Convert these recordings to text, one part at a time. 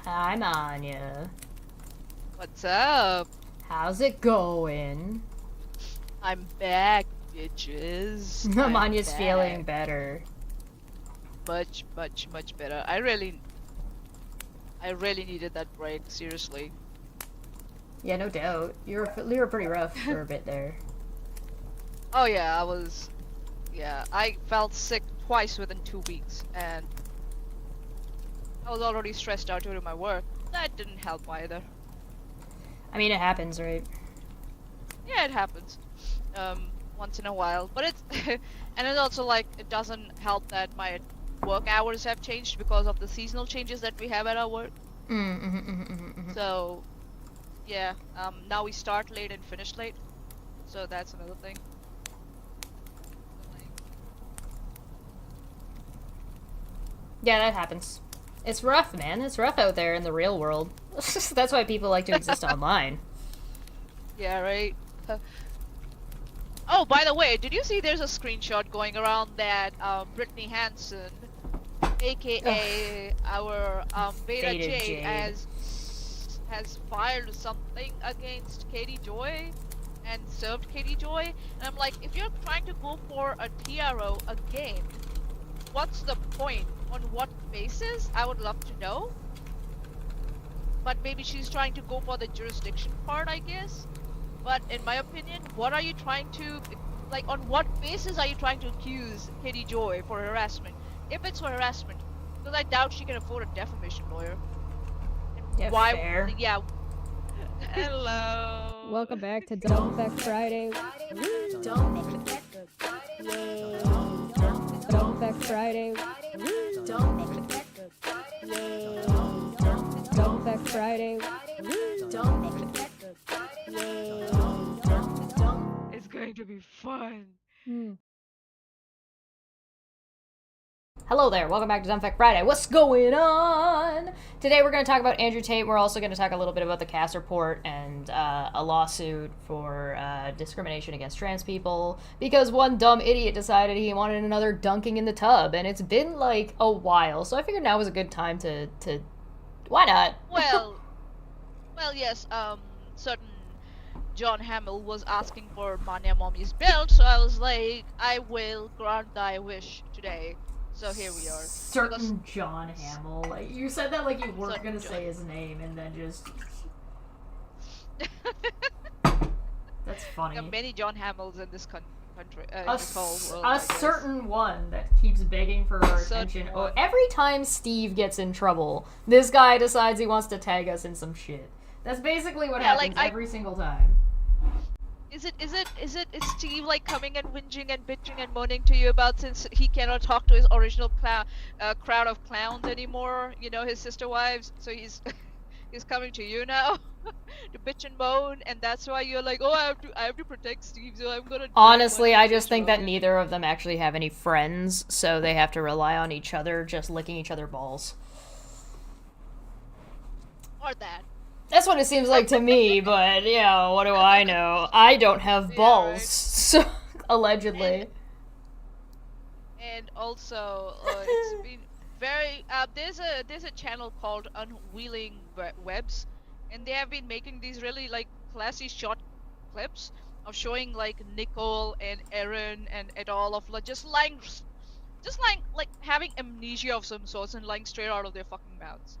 Hi, Manya. What's up? How's it going? I'm back, bitches. Manya's I'm feeling back. better. Much better. I really needed that break, seriously. Yeah, no doubt. You were pretty rough for a bit there. Oh yeah, I felt sick twice within 2 weeks, and I was already stressed out due to my work. That didn't help either. I mean, it happens, right? Yeah, it happens. Once in a while. But it's and it's also like it doesn't help that my work hours have changed because of the seasonal changes that we have at our work. So yeah, now we start late and finish late. So that's another thing. Yeah, that happens. It's rough, man. It's rough out there in the real world. That's why people like to exist online. Yeah, right. Oh, by the way, did you see there's a screenshot going around that Brittany Hansen, aka our Beta Jade, has filed something against Katie Joy and served Katie Joy. And I'm like, if you're trying to go for a TRO again, what's the point? On what basis? I would love to know. But maybe she's trying to go for the jurisdiction part, I guess. But in my opinion, what are you trying to, like, on what basis are you trying to accuse Katie Joy for harassment? If it's for harassment, because I doubt she can afford a defamation lawyer. And Yeah, why? fair. Yeah. Hello. Welcome back to DFF Friday. DFF Friday. DFF Friday. It's going to be fun. Hello there, welcome back to Dumb Fact Friday. What's going on? Today we're going to talk about Andrew Tate. We're also going to talk a little bit about the Cass report and a lawsuit for discrimination against trans people because one dumb idiot decided he wanted another dunking in the tub, and it's been like a while, so I figured now was a good time to why not? Well, yes, certain John Hamill was asking for Manya Mommy's belt, so I was like, I will grant thy wish today. So here we are. Certain John Hamill. Like, you said that like you weren't gonna say his name, and then just... That's funny. There are many John Hamills in this country. This whole world, a certain one that keeps begging for our attention. Oh, every time Steve gets in trouble, this guy decides he wants to tag us in some shit. That's basically what happens every single time. Is Steve like coming and whinging and bitching and moaning to you about since he cannot talk to his original crowd of clowns anymore? You know, his sister wives. So he's coming to you now to bitch and moan, and that's why you're like, oh, I have to protect Steve, so I'm gonna. Honestly, I just think that neither of them actually have any friends, so they have to rely on each other, just licking each other balls. Or that. That's what it seems like to me, but, you know, what do I know? I don't have balls, right. So, allegedly. And also, it's been very, there's a channel called Unwheeling Webs, and they have been making these really, like, classy short clips of showing, like, Nicole and Aaron and et al. Of, like, just lying, like, having amnesia of some sorts and lying straight out of their fucking mouths.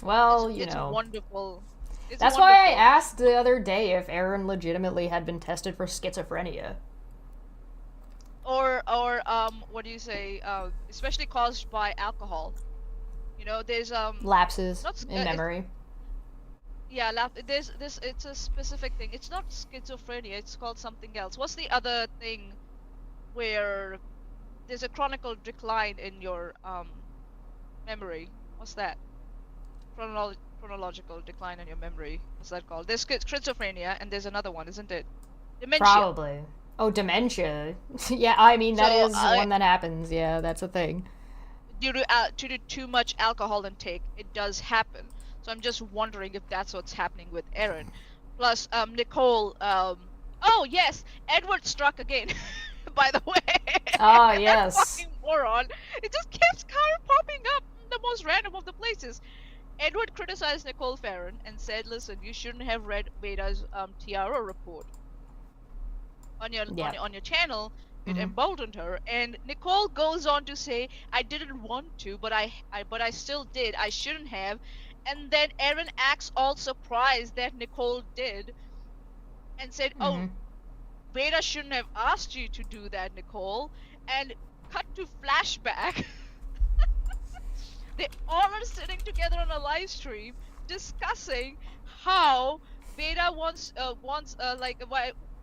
Well, it's wonderful. That's why I asked the other day if Aaron legitimately had been tested for schizophrenia. Or what do you say? Especially caused by alcohol. You know, there's lapses in memory. There's this. It's a specific thing. It's not schizophrenia. It's called something else. What's the other thing where there's a chronicle decline in your memory? What's that? Chronological decline in your memory. What's that called? There's schizophrenia, and there's another one, isn't it? Dementia. Probably. Oh, dementia. Yeah, I mean, that is one that happens. Yeah, that's a thing. Due to too much alcohol intake, it does happen. So I'm just wondering if that's what's happening with Aaron. Plus, Nicole, oh, yes! Edward struck again, by the way. Ah, yes. That fucking moron. It just keeps kind of popping up in the most random of the places. Edward criticized Nicole Farron and said, "Listen, you shouldn't have read Veda's TRO report on your Yeah. on your channel." It Mhm. emboldened her, and Nicole goes on to say, "I didn't want to, but I still did. I shouldn't have." And then Aaron acts all surprised that Nicole did, and said, "Oh, Mhm. Veda shouldn't have asked you to do that, Nicole." And cut to flashback. They all are sitting together on a live stream discussing how Veda why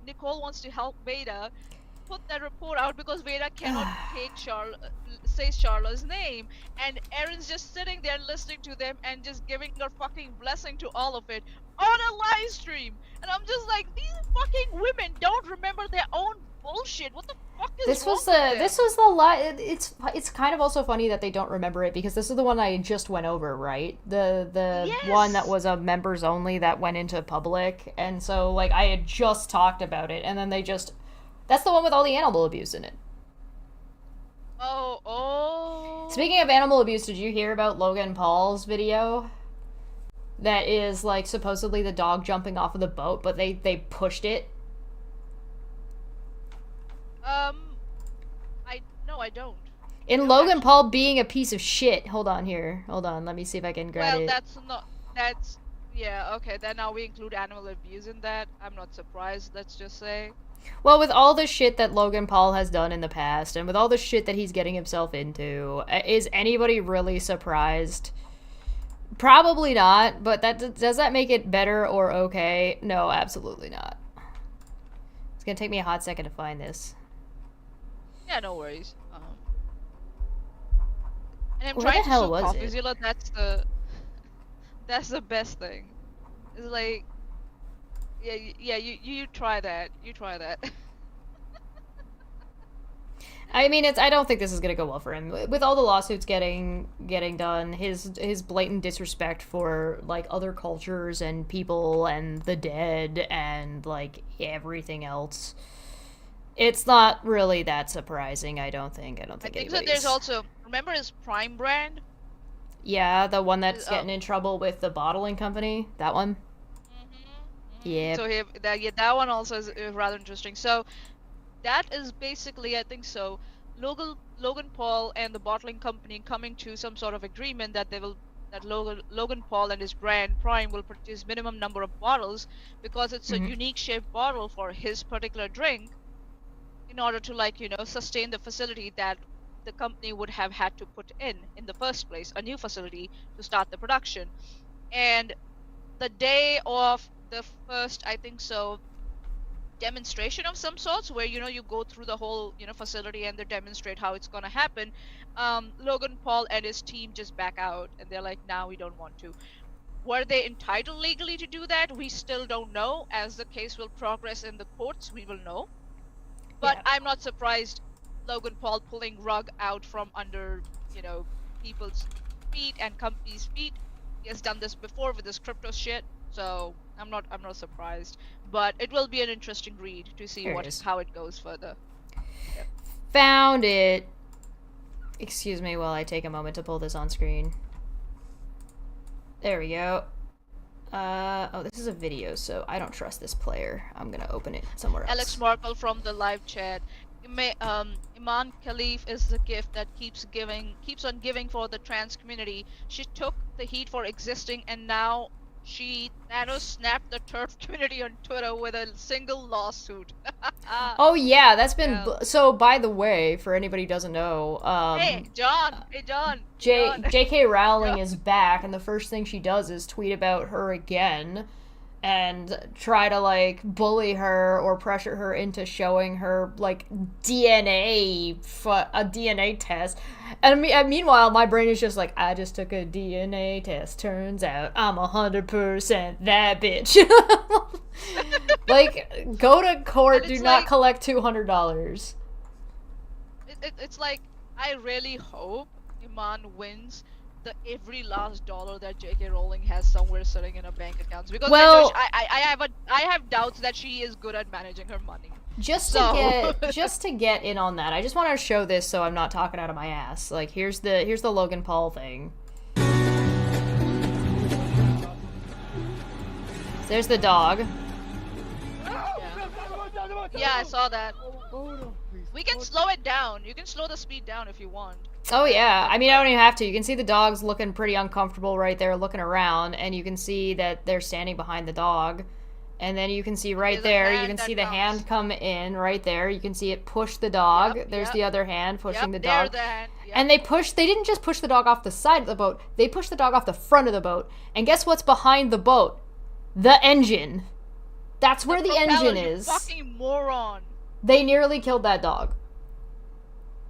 Nicole wants to help Veda put that report out because Veda cannot say Charlotte's name, and Erin's just sitting there listening to them and just giving her fucking blessing to all of it on a live stream, and I'm just like, these fucking women don't remember their own bullshit. What the fuck is wrong with them? This was the it's kind of also funny that they don't remember it because this is the one I just went over, right? The Yes! one that was a members only that went into public, and so like I had just talked about it, and then that's the one with all the animal abuse in it. Oh. Speaking of animal abuse, did you hear about Logan Paul's video? That is like supposedly the dog jumping off of the boat, but they pushed it. I don't. In Logan Paul being a piece of shit. Hold on here. Hold on. Let me see if I can grab it. Yeah, okay, then now we include animal abuse in that. I'm not surprised, let's just say. Well, with all the shit that Logan Paul has done in the past, and with all the shit that he's getting himself into, is anybody really surprised? Probably not, but does that make it better or okay? No, absolutely not. It's gonna take me a hot second to find this. Yeah, no worries. And I'm Where trying the hell to was cough, it? Zilla, that's the best thing. It's like, yeah, you try that. You try that. I mean, I don't think this is gonna go well for him. With all the lawsuits getting done, his blatant disrespect for like other cultures and people and the dead and like everything else. It's not really that surprising, I don't think. I think so there's also, remember his Prime brand? Yeah, the one that's getting in trouble with the bottling company. That one. Yeah. So that one also is rather interesting. So that is basically, I think so, Logan Paul and the bottling company coming to some sort of agreement that Logan Paul and his brand Prime will produce minimum number of bottles because it's a unique shaped bottle for his particular drink, in order to sustain the facility that the company would have had to put in the first place, a new facility to start the production. And the day of the first, I think so, demonstration of some sorts, where you go through the whole facility and they demonstrate how it's going to happen, Logan Paul and his team just back out and they're like, "Now we don't want to." Were they entitled legally to do that? We still don't know. As the case will progress in the courts, we will know. But I'm not surprised Logan Paul pulling rug out from under, people's feet and companies' feet. He has done this before with this crypto shit, so I'm not surprised. But it will be an interesting read to see how it goes further. Yep. Found it. Excuse me while I take a moment to pull this on screen. There we go. Oh, this is a video, so I don't trust this player. I'm gonna open it somewhere else. Alex Markle from the live chat. Iman Khalif is the gift that keeps on giving for the trans community. She took the heat for existing, and now she snapped the TERF community on Twitter with a single lawsuit. Oh yeah, that's been so. By the way, for anybody who doesn't know, hey John, J.K. Rowling is back, and the first thing she does is tweet about her again, and try to like bully her or pressure her into showing her like a DNA test. And meanwhile, my brain is just like, I just took a DNA test. Turns out I'm 100% that bitch. Like, go to court. Do not collect $200. It's like, I really hope Iman wins every last dollar that J.K. Rowling has somewhere sitting in her bank accounts, because I have doubts that she is good at managing her money. Just to get in on that, I just want to show this so I'm not talking out of my ass. Like, here's the Logan Paul thing. There's the dog. Yeah, I saw that. We can slow it down. You can slow the speed down if you want. Oh yeah, I mean I don't even have to. You can see the dog's looking pretty uncomfortable right there, looking around, and you can see that they're standing behind the dog. And then you can see right there, you can see the hand come in right there. You can see it push the dog. There's the other hand pushing the dog. The hand. And they didn't just push the dog off the side of the boat, they pushed the dog off the front of the boat. And guess what's behind the boat? The engine. That's where the engine is. You fucking moron. They nearly killed that dog.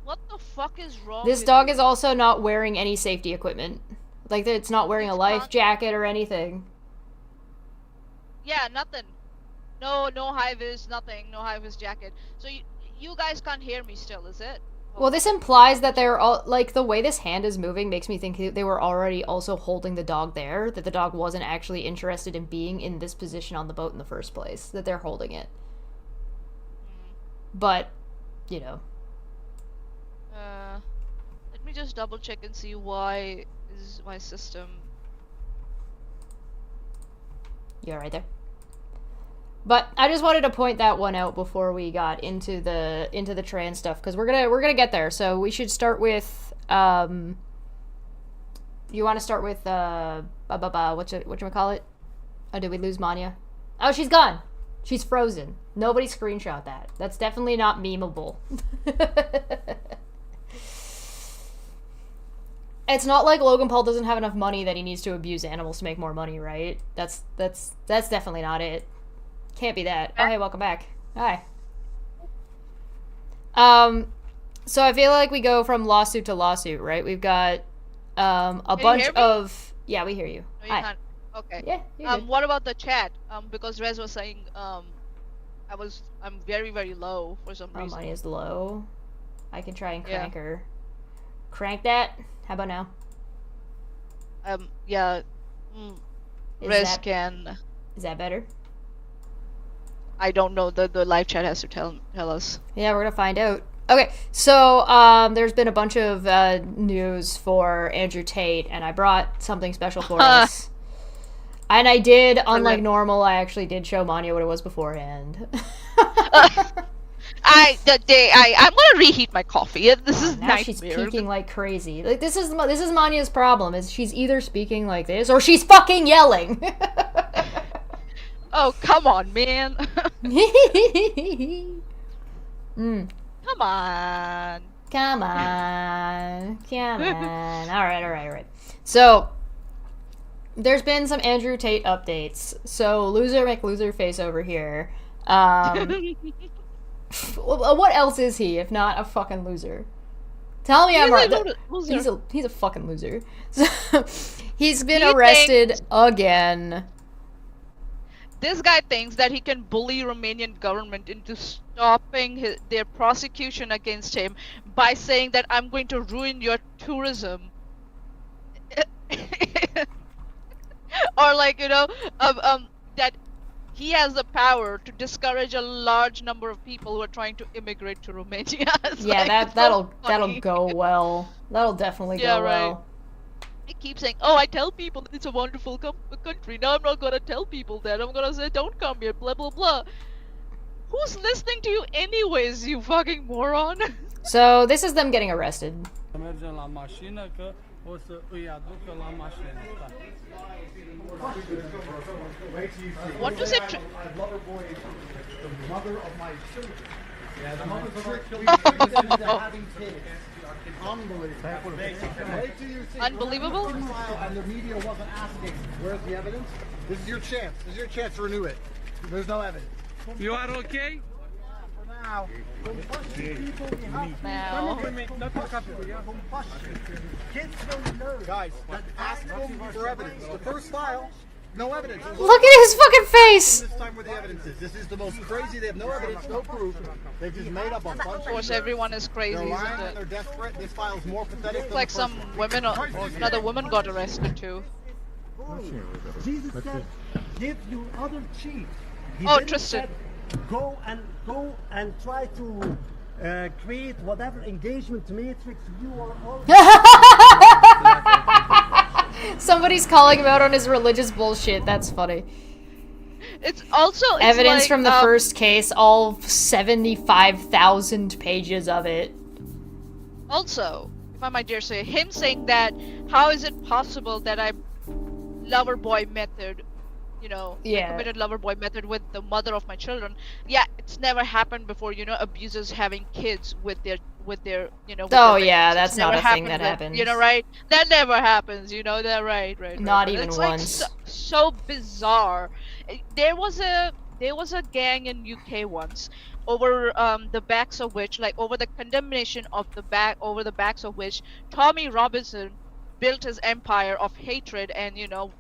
What the fuck is wrong This with dog you? is also not wearing any safety equipment. Like, it's not wearing a life jacket or anything. Yeah, nothing. No high-vis, nothing. No high-vis jacket. So you guys can't hear me still, is it? Well, this implies that they're all, like, the way this hand is moving makes me think they were already also holding the dog there, that the dog wasn't actually interested in being in this position on the boat in the first place, that they're holding it. But, you know. Let me just double check and see why is my system... You're right there. But I just wanted to point that one out before we got into the trans stuff, because we're gonna get there. So we should start with you want to start with whatchamacallit? Oh, did we lose Manya? Oh, she's gone. She's frozen. Nobody screenshot that. That's definitely not memeable. It's not like Logan Paul doesn't have enough money that he needs to abuse animals to make more money, right? That's definitely not it. Can't be that. Oh, hey, welcome back. Hi. So I feel like we go from lawsuit to lawsuit, right? We've got a bunch of... Yeah, we hear you. No, you can't. Okay. Yeah, you're good. What about the chat? Because Rez was saying I'm very, very low for some reason. Mine is low. I can try and crank her. Crank that? How about now? Yeah. Rez can... Is that better? I don't know. The live chat has to tell us. Yeah, we're gonna find out. Okay, so there's been a bunch of news for Andrew Tate, and I brought something special for us. And I did, unlike normal, I actually did show Manya what it was beforehand. I'm gonna reheat my coffee. This is now nightmare. She's speaking like crazy. Like this is Manya's problem. Is she's either speaking like this or she's fucking yelling. Oh, come on, man. Come on. Come on. Come on. All right. So, there's been some Andrew Tate updates. So, loser McLoser face over here. What else is he if not a fucking loser? Tell me I'm right. He's a fucking loser. So, he's been arrested again. This guy thinks that he can bully Romanian government into stopping their prosecution against him by saying that I'm going to ruin your tourism. Or like, that he has the power to discourage a large number of people who are trying to immigrate to Romania. Yeah, that'll go well. That'll definitely go well. He keeps saying, "Oh, I tell people that it's a wonderful country. Now I'm not gonna tell people that. I'm gonna say, don't come here, blah blah blah." Who's listening to you anyways, you fucking moron? So this is them getting arrested. What does it? The mother of my children. Yeah, the mother of my children. Unbelievable. And the media wasn't asking, where's the evidence? This is your chance. This is your chance to renew it. There's no evidence. You are okay? For now. Kids don't know. Guys, ask them for evidence. The first file, no evidence. Look at his fucking face! This time where the evidence is. This is the most crazy. They have no evidence, no proof. They've just made up a bunch Of course, everyone is crazy, They're lying isn't and it? they're desperate. This file's more pathetic Looks than like the some first women, or another woman got arrested too. Jesus said, give you other cheat. He Oh, didn't Tristan. said, go and try to create whatever engagement matrix you are all. Somebody's calling him out on his religious bullshit. That's funny. it's also it's Evidence like, from the first case, all 75,000 pages of it. Also, if I might dare say, him saying that, how is it possible that I lover boy method, you know, I Yeah. committed lover boy method with the mother of my children? Yeah, it's never happened before, you know, abusers having kids with their, you know, with Oh, their yeah, victims. that's It's not never a thing happened that with, happens. you know, right? That never happens, you know, that right. Not But even it's once. like so bizarre. There was a gang in UK once over the backs of which, like over the condemnation of the backs of which Tommy Robinson built his empire of hatred and, you know,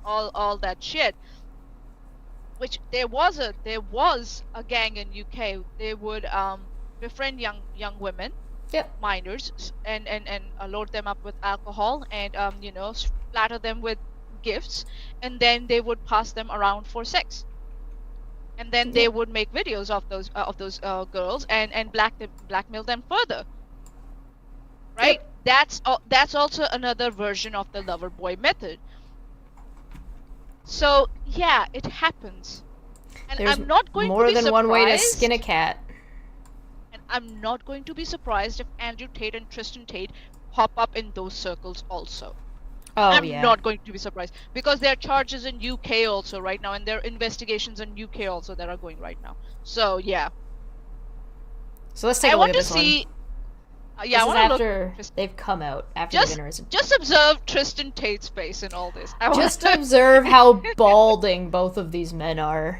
all that shit. Which there was a gang in UK. They would befriend young women, Yep. minors, and load them up with alcohol and you know, splatter them with gifts, and then they would pass them around for sex. And then they would make videos of those girls and blackmail them further. Right? Yep. That's also another version of the lover boy method. So yeah, it happens. And There's I'm not going more to be than surprised. one way to skin a cat. And I'm not going to be surprised if Andrew Tate and Tristan Tate pop up in those circles also. Oh, I'm yeah. not going to be surprised because there are charges in UK also right now, and there are investigations in UK also that are going right now. So yeah. So let's take a I look want at to this see. one. Yeah, I This is want to after look. they've come out, after they've been arrested. Just observe Tristan Tate's face in all this. I Just want observe how balding both of these men are.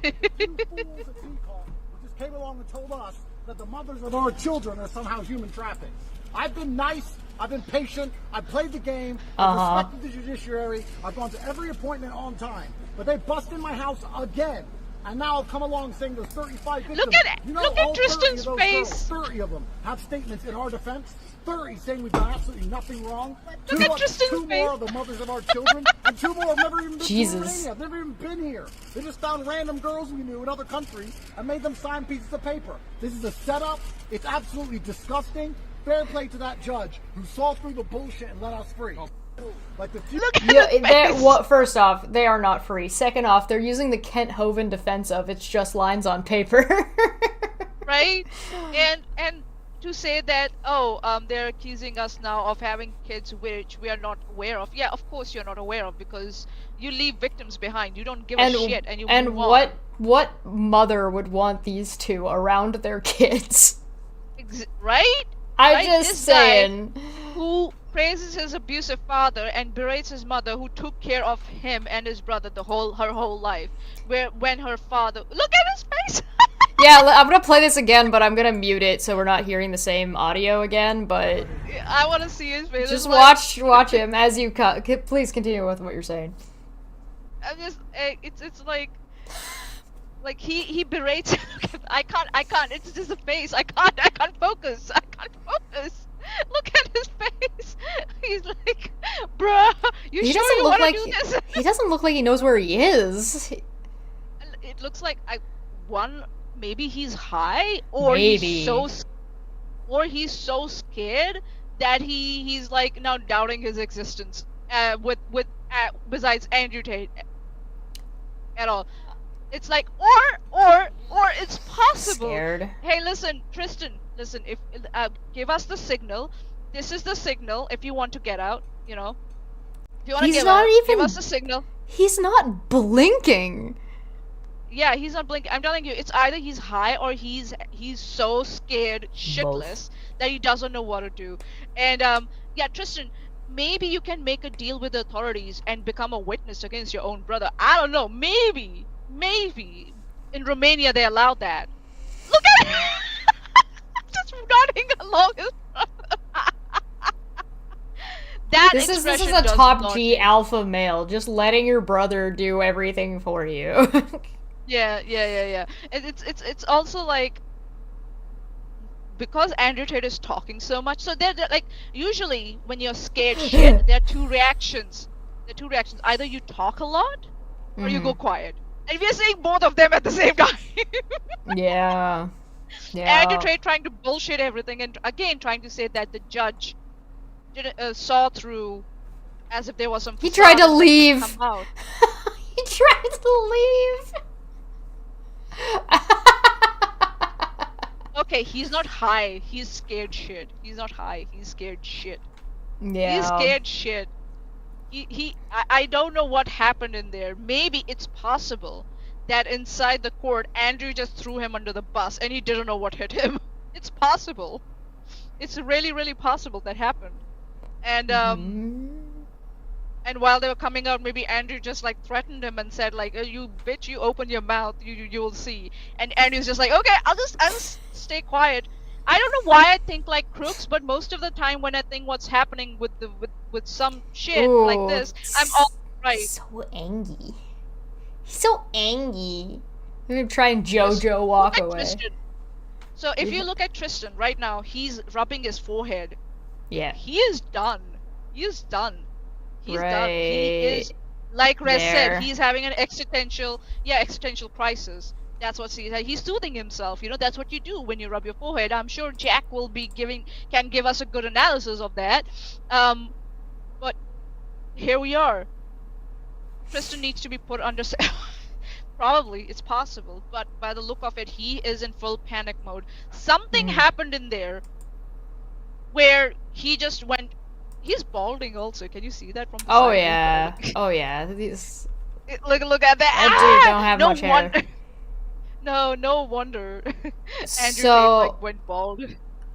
You fools at TCOM who just came along and told us that the mothers of our children are somehow human trafficked. I've been nice. I've been patient. I've played the game. I've respected the judiciary. I've gone to every appointment on time. But they bust in my house again. And now I've come along saying there's 35 victims. Look at it. You know, Look at all 30 Tristan's of those face. Girls, 30 of them have statements in our defense. 30 saying we've done absolutely nothing wrong. Look at Tristan's two face. more are the mothers of our children, and two more have never even been Jesus. to Romania. I've never even been here. They just found random girls we knew in other countries and made them sign pieces of paper. This is a setup. It's absolutely disgusting. Fair play to that judge who saw through the bullshit and let us free. Like the Look at Yeah, his face. first off, they are not free. Second off, they're using the Kent Hovind defense of it's just lines on paper. Right? And to say that, they're accusing us now of having kids which we are not aware of. Yeah, of course you're not aware of because you leave victims behind. You don't give a shit and you move on. what mother would want these two around their kids? Right? I'm Right? just This guy saying. who praises his abusive father and berates his mother who took care of him and his brother her whole life. When her father, look at his face. Yeah, I'm gonna play this again, but I'm gonna mute it so we're not hearing the same audio again. But I want to see his face. just It's watch him as you please continue with what you're saying. I'm just, it's like he berates. I can't. It's just a face. I can't focus. Look at his face. He's like, bruh, you He sure doesn't you look want to like do this? he doesn't look like he knows where he is. It looks like maybe he's high, or Maybe. he's so scared that he's like now doubting his existence. With besides Andrew Tate at all. It's like, or it's possible. Scared. Hey, listen, Tristan, listen. If give us the signal. This is the signal. If you want to get out, you know. If you want to He's give not out, even- give us the signal. He's not blinking. Yeah, he's not blinking. I'm telling you, it's either he's high or he's so scared shitless that he doesn't know what to do. And yeah, Tristan, maybe you can make a deal with the authorities and become a witness against your own brother. I don't know. Maybe in Romania they allow that. Look at him! Just nodding along his brother. That This is expression a does top not G change. alpha male, just letting your brother do everything for you. Yeah. And it's also like, because Andrew Tate is talking so much, so they're like, usually when you're scared shit, there are two reactions. Either you talk a lot or you go quiet. And we're seeing both of them at the same time. Yeah. Andrew Tate trying to bullshit everything, and again trying to say that the judge didn't saw through, as if there was some. He tried to facade that leave. come out. He tried to to leave. Okay, he's not high. He's scared shit. He's not high. He's scared shit. Yeah. He's scared shit. I don't know what happened in there. Maybe it's possible that inside the court, Andrew just threw him under the bus and he didn't know what hit him. It's possible. It's really, really possible that happened. And and while they were coming out, maybe Andrew just like threatened him and said like, "You bitch, you open your mouth, you will see." And Andrew's just like, "Okay, I'll just stay quiet." I don't know why I think like crooks, but most of the time when I think what's happening with some shit like this, I'm all right. So angry. He's so angry. I'm gonna try and JoJo walk away. Tristan. So if you look at Tristan right now, he's rubbing his forehead. Yeah. He is done. He is done. He's done. He Right is, like Rez there. said, he's having an existential crisis. That's what he's soothing himself. You know, that's what you do when you rub your forehead. I'm sure Jack will be can give us a good analysis of that. But here we are. Tristan needs to be put under. Probably, it's possible, but by the look of it, he is in full panic mode. Something happened in there where he just went. He's balding also. Can you see that from the Oh side? yeah. Oh yeah. These. Look at that. That dude don't have no much hair. wonder. No wonder. Andrew Tate, So like, went bald.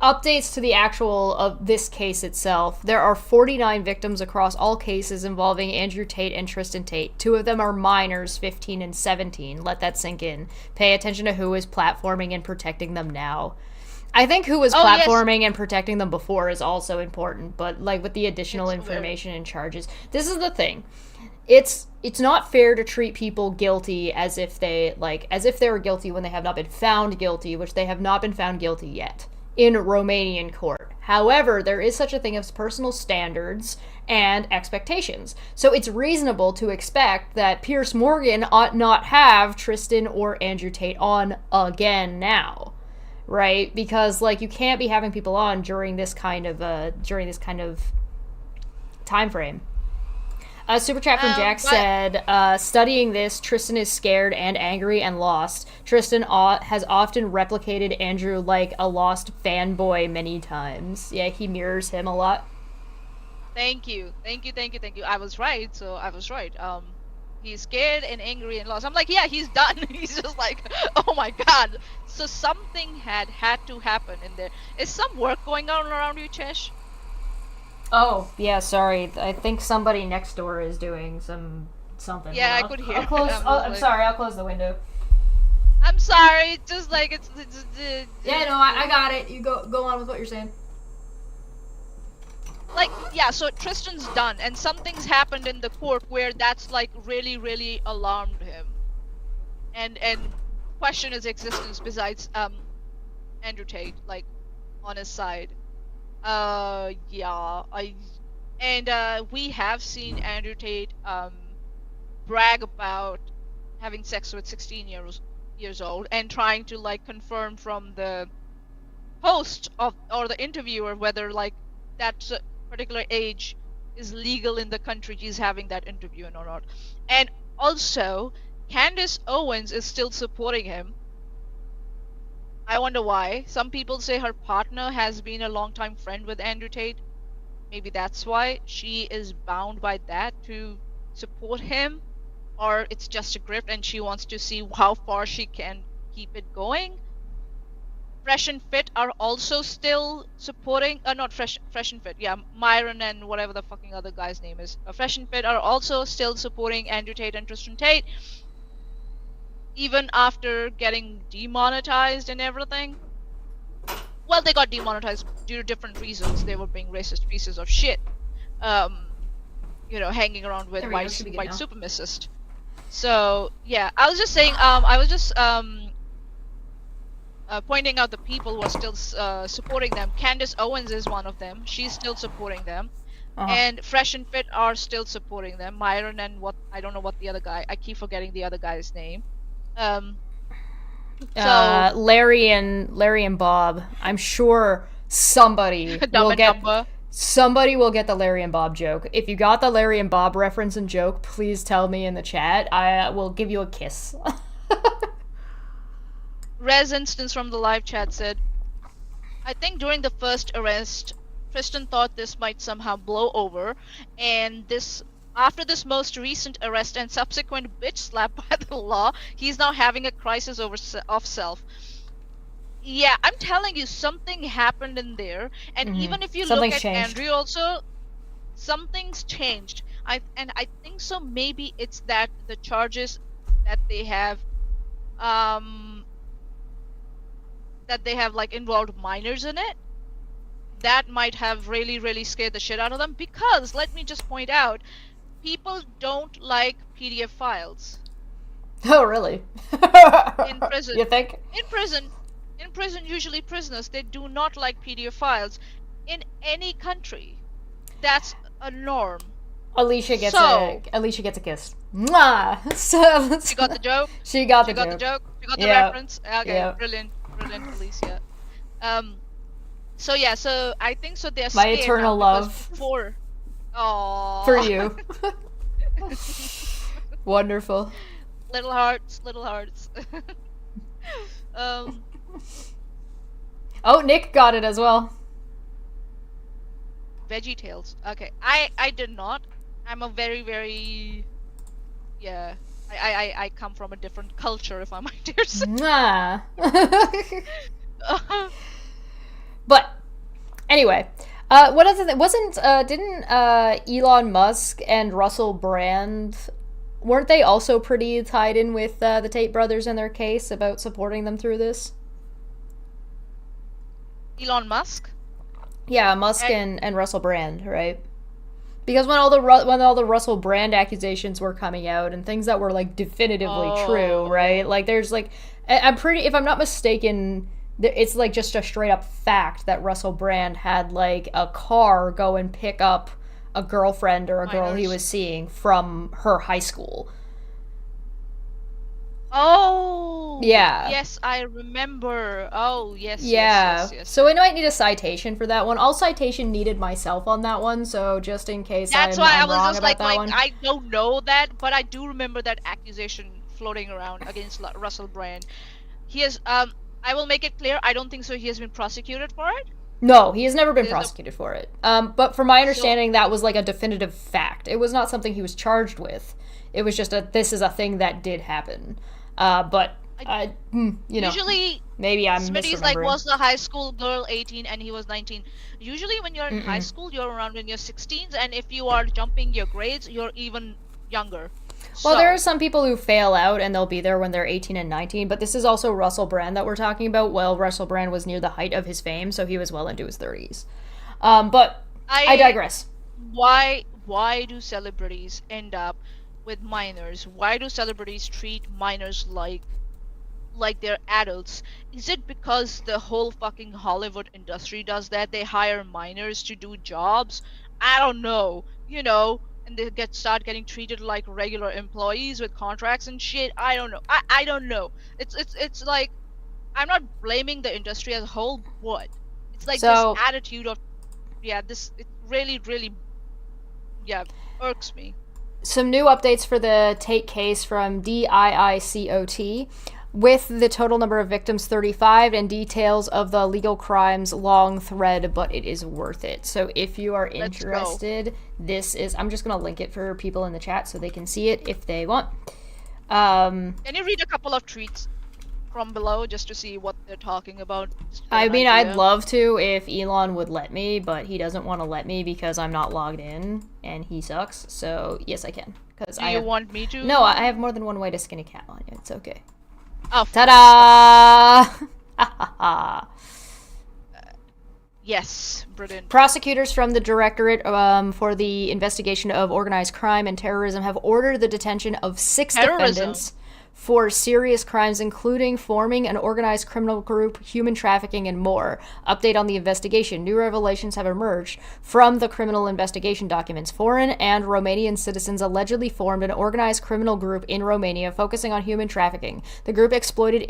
updates to the actual of this case itself. There are 49 victims across all cases involving Andrew Tate and Tristan Tate. 2 of them are minors, 15 and 17. Let that sink in. Pay attention to who is platforming and protecting them now. I think who was platforming and protecting them before is also important, but like with the additional information and charges. This is the thing. It's not fair to treat people guilty as if they were guilty when they have not been found guilty, which they have not been found guilty yet in Romanian court. However, there is such a thing as personal standards and expectations. So it's reasonable to expect that Piers Morgan ought not have Tristan or Andrew Tate on again now. Right? Because like you can't be having people on during this kind of time frame. A super chat from Jack said, studying this, Tristan is scared and angry and lost. Tristan has often replicated Andrew like a lost fanboy many times. Yeah, he mirrors him a lot. Thank you. I was right, so I was right. He's scared and angry and lost. I'm like, yeah, he's done. He's just like, oh my god. So something had to happen in there. Is some work going on around you, Chesh? Oh, yeah, sorry. I think somebody next door is doing something. Yeah, I could hear. I'm sorry, I'll close the window. I'm sorry, it's just like, it's yeah, no, I got it. You go on with what you're saying. Like, yeah, so Tristan's done, and something's happened in the court where that's, like, really, really alarmed him. And question his existence besides, Andrew Tate, like, on his side. Yeah, we have seen Andrew Tate, brag about having sex with 16 years old and trying to, like, confirm from the host or the interviewer whether, like, that particular age is legal in the country he's having that interview or not. And also, Candace Owens is still supporting him. I wonder why. Some people say her partner has been a longtime friend with Andrew Tate. Maybe that's why she is bound by that to support him. Or it's just a grift and she wants to see how far she can keep it going. Fresh and Fit are also still supporting, not Fresh and Fit, yeah, Myron and whatever the fucking other guy's name is. Fresh and Fit are also still supporting Andrew Tate and Tristan Tate, even after getting demonetized and everything. Well, they got demonetized due to different reasons. They were being racist pieces of shit, hanging around with white supremacists. So, yeah, I was just saying, pointing out the people who are still supporting them. Candace Owens is one of them. She's still supporting them. And Fresh and Fit are still supporting them. Myron and I don't know what the other guy, I keep forgetting the other guy's name. Larry and Bob. I'm sure somebody Somebody will get the Larry and Bob joke. If you got the Larry and Bob reference and joke, please tell me in the chat. I will give you a kiss. Res Instance from the live chat said, I think during the first arrest, Tristan thought this might somehow blow over, and after this most recent arrest and subsequent bitch slap by the law, he's now having a crisis of self. Yeah, I'm telling you, something happened in there, and even if you look at Andrew also, something's changed. I think so. Maybe it's that the charges that they have, like involved minors in it. That might have really, really scared the shit out of them. Because let me just point out, people don't like PDF files. Oh, really? In prison. You think? In prison, usually prisoners, they do not like PDF files. In any country, that's a norm. Alicia gets a kiss. Mwah! So, she got the joke. She got the joke. She got the reference. Okay, yep. Brilliant, Alicia. So yeah, so I think so. They're my eternal love for you. Wonderful. Little hearts. Oh, Nick got it as well. Veggie Tales. Okay, I did not. I'm a very, very, yeah. I come from a different culture, if I might dare say. Nah. But anyway, what other didn't Elon Musk and Russell Brand, weren't they also pretty tied in with the Tate brothers in their case about supporting them through this? Elon Musk? Yeah, Musk and Russell Brand, right? Because when all the Russell Brand accusations were coming out and things that were like definitively true, right? Like there's like, if I'm not mistaken, it's like just a straight up fact that Russell Brand had like a car go and pick up a girlfriend or a girl he was seeing from her high school. Oh! Yeah. Yes, I remember. Oh, yes, yeah. yes. So I might need a citation for that one. I'll citation needed myself on that one, so just in case That's why I was wrong just about that one. I don't know that, but I do remember that accusation floating around against Russell Brand. He has, I will make it clear, I don't think so he has been prosecuted for it. No, he has never been prosecuted for it. But from my understanding, that was like a definitive fact. It was not something he was charged with. It was just this is a thing that did happen. But you know, usually maybe I'm Smitty's misremembering. like, was the high school girl 18 and he was 19? Usually when you're in high school, you're around in your 16s, and if you are jumping your grades, you're even younger. Well, there are some people who fail out and they'll be there when they're 18 and 19, but this is also Russell Brand that we're talking about. Well, Russell Brand was near the height of his fame, so he was well into his 30s. But I digress. Why do celebrities end up with minors? Why do celebrities treat minors like they're adults? Is it because the whole fucking Hollywood industry does that? They hire minors to do jobs? I don't know. You know, and they start getting treated like regular employees with contracts and shit. I don't know. I don't know. It's like, I'm not blaming the industry as a whole, but it's like this attitude of, it really, really, irks me. Some new updates for the Tate case from DIICOT, with the total number of victims 35 and details of the legal crimes long thread, but it is worth it. So if you are interested, this is, I'm just going to link it for people in the chat so they can see it if they want. Can you read a couple of tweets from below just to see what they're talking about? I mean, I'd love to if Elon would let me, but he doesn't want to let me because I'm not logged in and he sucks. So yes, I can. Do you want me to? No, I have more than one way to skin a cat on you. It's okay. Oh, ta-da! Yes, brilliant. Prosecutors from the Directorate for the Investigation of Organized Crime and Terrorism have ordered the detention of 6 defendants for serious crimes, including forming an organized criminal group, human trafficking, and more. Update on the investigation. New revelations have emerged from the criminal investigation documents. Foreign and Romanian citizens allegedly formed an organized criminal group in Romania focusing on human trafficking. The group exploited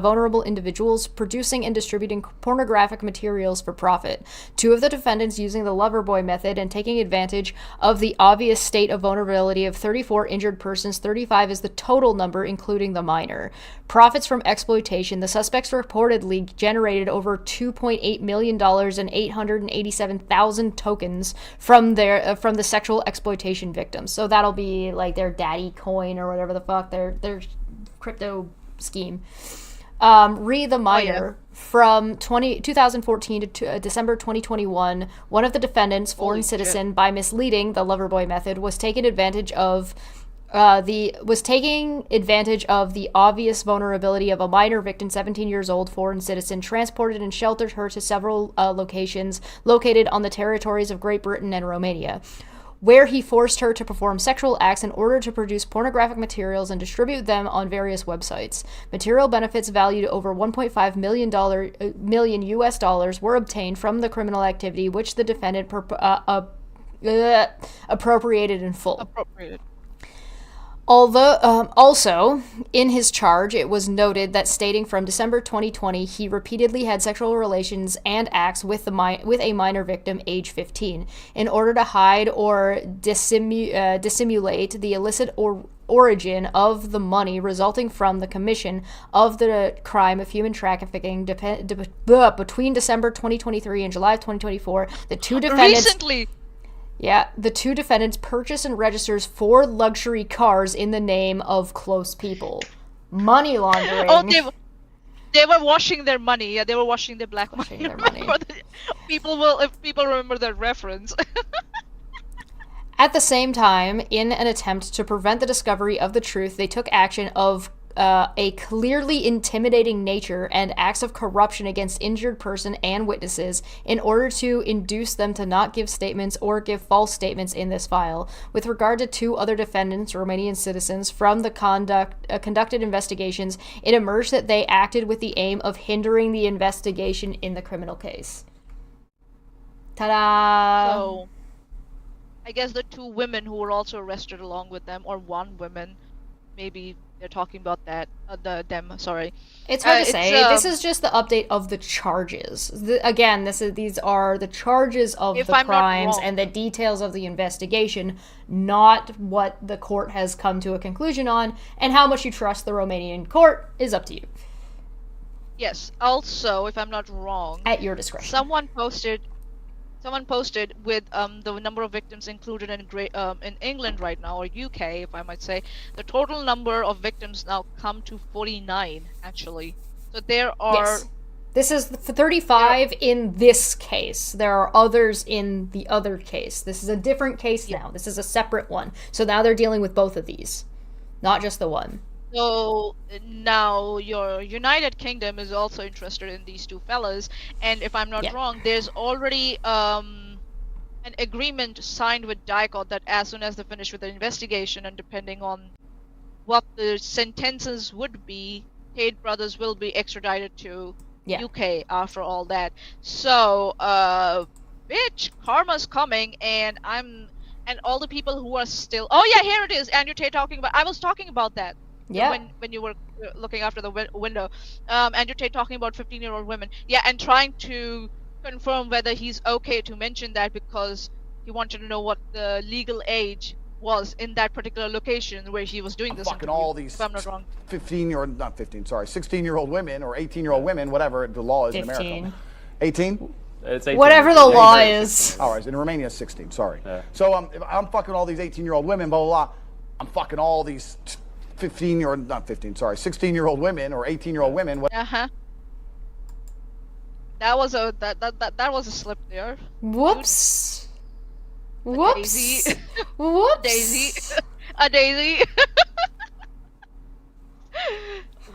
vulnerable individuals, producing and distributing pornographic materials for profit. 2 of the defendants using the Loverboy method and taking advantage of the obvious state of vulnerability of 34 injured persons. 35 is the total number, including the minor. Profits from exploitation. The suspects reportedly generated over $2.8 million and 887,000 tokens from the sexual exploitation victims. So that'll be like their daddy coin or whatever the fuck, their crypto scheme. Read the minor. From 2014 to December 2021, one of the defendants, foreign citizen, by misleading the Loverboy method, was taking advantage of the obvious vulnerability of a minor victim, 17 years old, foreign citizen, transported and sheltered her to several locations located on the territories of Great Britain and Romania, where he forced her to perform sexual acts in order to produce pornographic materials and distribute them on various websites. Material benefits valued over $1.5 million US dollars were obtained from the criminal activity, which the defendant appropriated in full. Although, also, in his charge, it was noted that stating from December 2020, he repeatedly had sexual relations and acts with a minor victim, age 15, in order to hide or dissimulate the illicit origin of the money resulting from the commission of the crime of human trafficking between December 2023 and July 2024. The 2 defendants... Recently! Yeah, the 2 defendants purchased and registers 4 luxury cars in the name of close people. Money laundering. Oh, they were washing their money. Yeah, they were washing their black money. If people remember that reference. At the same time, in an attempt to prevent the discovery of the truth, they took action of a clearly intimidating nature and acts of corruption against injured person and witnesses in order to induce them to not give statements or give false statements in this file. With regard to 2 other defendants, Romanian citizens, from the conducted investigations, it emerged that they acted with the aim of hindering the investigation in the criminal case. Ta-da! So, I guess the 2 women who were also arrested along with them, or 1 woman, maybe they're talking about that, sorry. It's hard to say. This is just the update of the charges. These are the charges of the crimes and the details of the investigation, not what the court has come to a conclusion on, and how much you trust the Romanian court is up to you. Yes. Also, if I'm not wrong, at your discretion. Someone posted with the number of victims included in England right now, or UK, if I might say. The total number of victims now come to 49, actually. So there are... Yes. This is 35 in this case. There are others in the other case. This is a different case now. This is a separate one. So now they're dealing with both of these, not just the one. So now your United Kingdom is also interested in these 2 fellas, and if I'm not wrong, there's already an agreement signed with DICOT that as soon as they finish with the investigation, and depending on what the sentences would be, Tate brothers will be extradited to UK after all that. So, bitch, karma's coming, and all the people who are still... Oh yeah, here it is, Andrew Tate talking about... I was talking about that. Yeah. When you were looking after the window, Andrew Tate talking about 15-year-old women. Yeah, and trying to confirm whether he's okay to mention that because he wanted to know what the legal age was in that particular location where he was doing this fucking interview, all these if I'm not wrong. 16-year-old women or 18-year-old women, whatever the law is 15. In America. 18? It's 18. Whatever the law is. All right, in Romania it's 16, sorry. Yeah. So if I'm fucking all these 18-year-old women, blah, blah, blah. I'm fucking all these 16-year-old women or 18-year-old women. That was a that was a slip there. Whoops. Whoops. Daisy. Whoops. A daisy.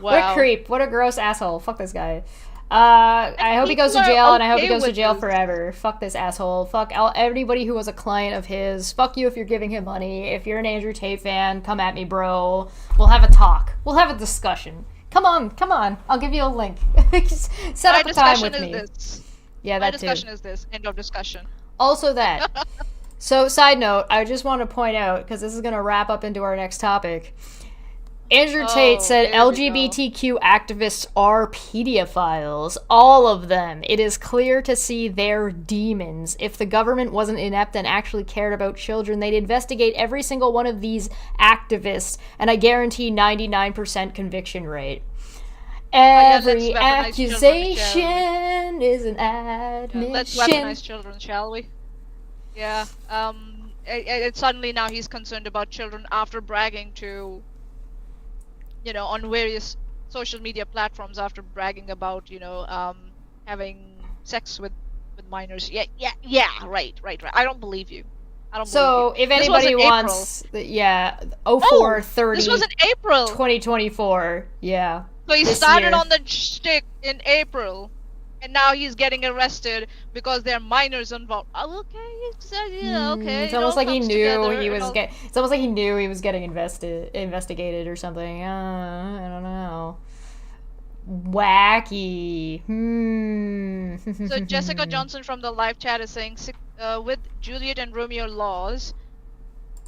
Wow. What a creep. What a gross asshole. Fuck this guy. I hope he goes to people are jail, and I hope he okay goes to with jail this. forever. Fuck this asshole. Fuck everybody who was a client of his. Fuck you if you're giving him money. If you're an Andrew Tate fan, come at me, bro. We'll have a talk. We'll have a discussion. Come on. I'll give you a link. Set My up a time discussion with is me. this. Yeah, My that discussion too. is this. End of discussion. Also that. So, side note, I just want to point out, because this is going to wrap up into our next topic. Andrew Tate said here we go. LGBTQ activists are pedophiles. All of them. It is clear to see they're demons. If the government wasn't inept and actually cared about children, they'd investigate every single one of these activists, and I guarantee 99% conviction rate. Every let's weaponize accusation is an admission. Let's weaponize children, shall we? Yeah. Suddenly now he's concerned about children after bragging to, on various social media platforms after bragging about, having sex with minors. Yeah, right. I don't believe you. So, if anybody wants, yeah, 04/30. This was in April. 2024. Yeah. So he this started year. on the shtick in April, and now he's getting arrested because there are minors involved. Oh, okay, okay. It's almost like he comes knew together, he it was all- It's almost like he knew he was getting investigated or something. I don't know. Wacky. So Jessica Johnson from the live chat is saying, with Juliet and Romeo laws,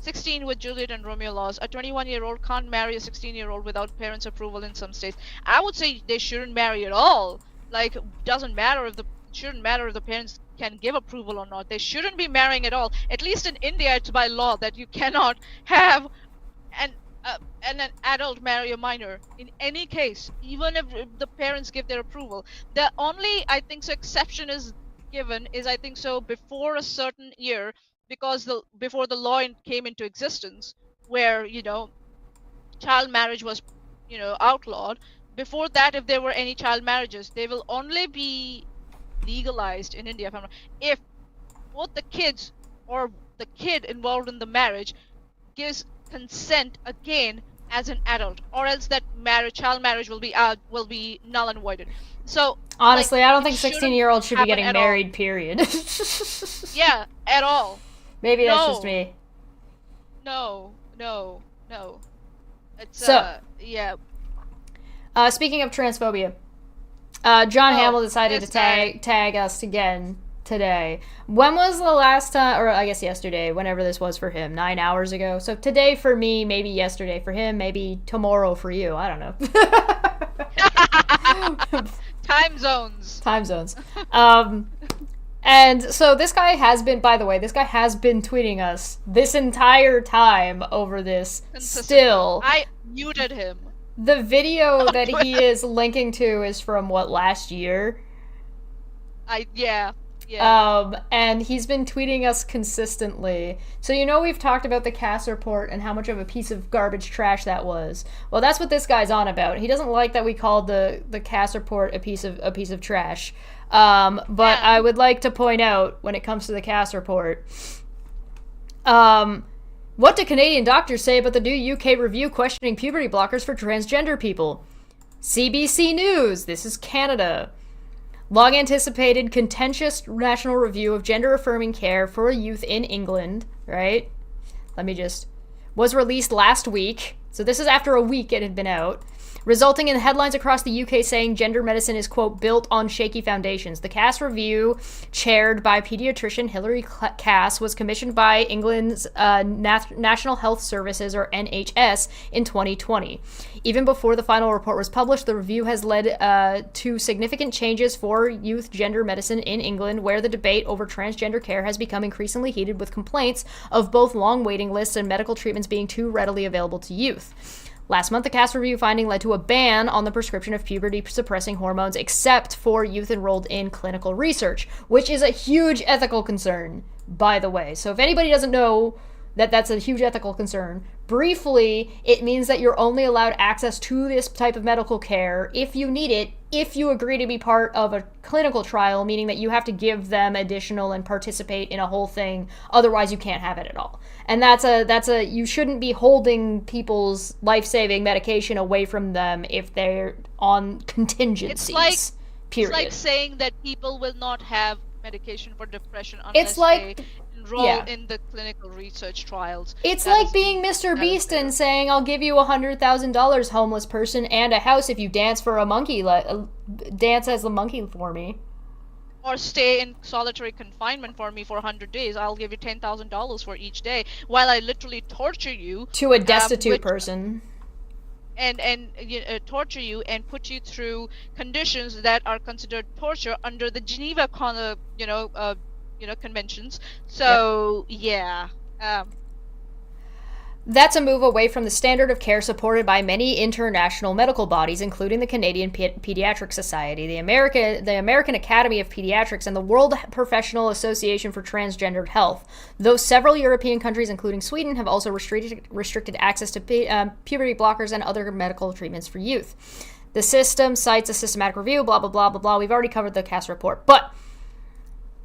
16 with Juliet and Romeo laws, a 21-year-old can't marry a 16-year-old without parents' approval in some states. I would say they shouldn't marry at all. Like, shouldn't matter if the parents can give approval or not. They shouldn't be marrying at all. At least in India, it's by law that you cannot have an adult marry a minor in any case, even if the parents give their approval. The only, I think so, exception is given is, I think so, before a certain year, because before the law came into existence, where child marriage was outlawed. Before that, if there were any child marriages, they will only be legalized in India if both the kids or the kid involved in the marriage gives consent again as an adult, or else that child marriage will be null and voided. So honestly, I don't think it shouldn't 16-year-olds should be happen getting at all. married, period. Yeah, at all. Maybe that's No. just me. No. It's So- yeah. Speaking of transphobia, John Hamill decided this to tag us again today. When was the last time, or I guess yesterday, whenever this was for him, 9 hours ago. So today for me, maybe yesterday for him, maybe tomorrow for you. I don't know. Time zones. Time zones. And so this guy has been, by the way, tweeting us this entire time over this. Consistently. Still, I muted him. the video that he is linking to is from last year? Yeah. And he's been tweeting us consistently. So we've talked about the Cass report and how much of a piece of garbage trash that was. Well, that's what this guy's on about. He doesn't like that we called the Cass report a piece of trash. But Yeah. I would like to point out, when it comes to the Cass report, what do Canadian doctors say about the new UK review questioning puberty blockers for transgender people? CBC News. This is Canada. Long-anticipated, contentious national review of gender-affirming care for youth in England, right? Was released last week. So this is after a week it had been out. Resulting in headlines across the UK saying gender medicine is, quote, built on shaky foundations. The Cass review, chaired by pediatrician Hilary Cass, was commissioned by England's National Health Services, or NHS, in 2020. Even before the final report was published, the review has led to significant changes for youth gender medicine in England, where the debate over transgender care has become increasingly heated, with complaints of both long waiting lists and medical treatments being too readily available to youth. Last month, the Cass review finding led to a ban on the prescription of puberty-suppressing hormones except for youth enrolled in clinical research, which is a huge ethical concern, by the way. So if anybody doesn't know that that's a huge ethical concern, briefly, it means that you're only allowed access to this type of medical care if you need it, if you agree to be part of a clinical trial, meaning that you have to give them additional and participate in a whole thing, otherwise you can't have it at all. And you shouldn't be holding people's life-saving medication away from them if they're on contingencies. Period. It's like saying that people will not have medication for depression It's unless like- they enroll yeah. in the clinical research trials. It's That like is being the- Mr. that is Beast there. and saying, I'll give you $100,000, homeless person, and a house if you dance for a monkey, dance as a monkey for me. Or stay in solitary confinement for me for 100 days. I'll give you $10,000 for each day while I literally torture you. To a destitute which- person. And torture you and put you through conditions that are considered torture under the Geneva conventions. So yeah, That's a move away from the standard of care supported by many international medical bodies, including the Canadian Pediatric Society, the American Academy of Pediatrics, and the World Professional Association for Transgendered Health. Though several European countries, including Sweden, have also restricted access to puberty blockers and other medical treatments for youth. The system cites a systematic review, blah, blah, blah, blah, blah. We've already covered the CAS report, but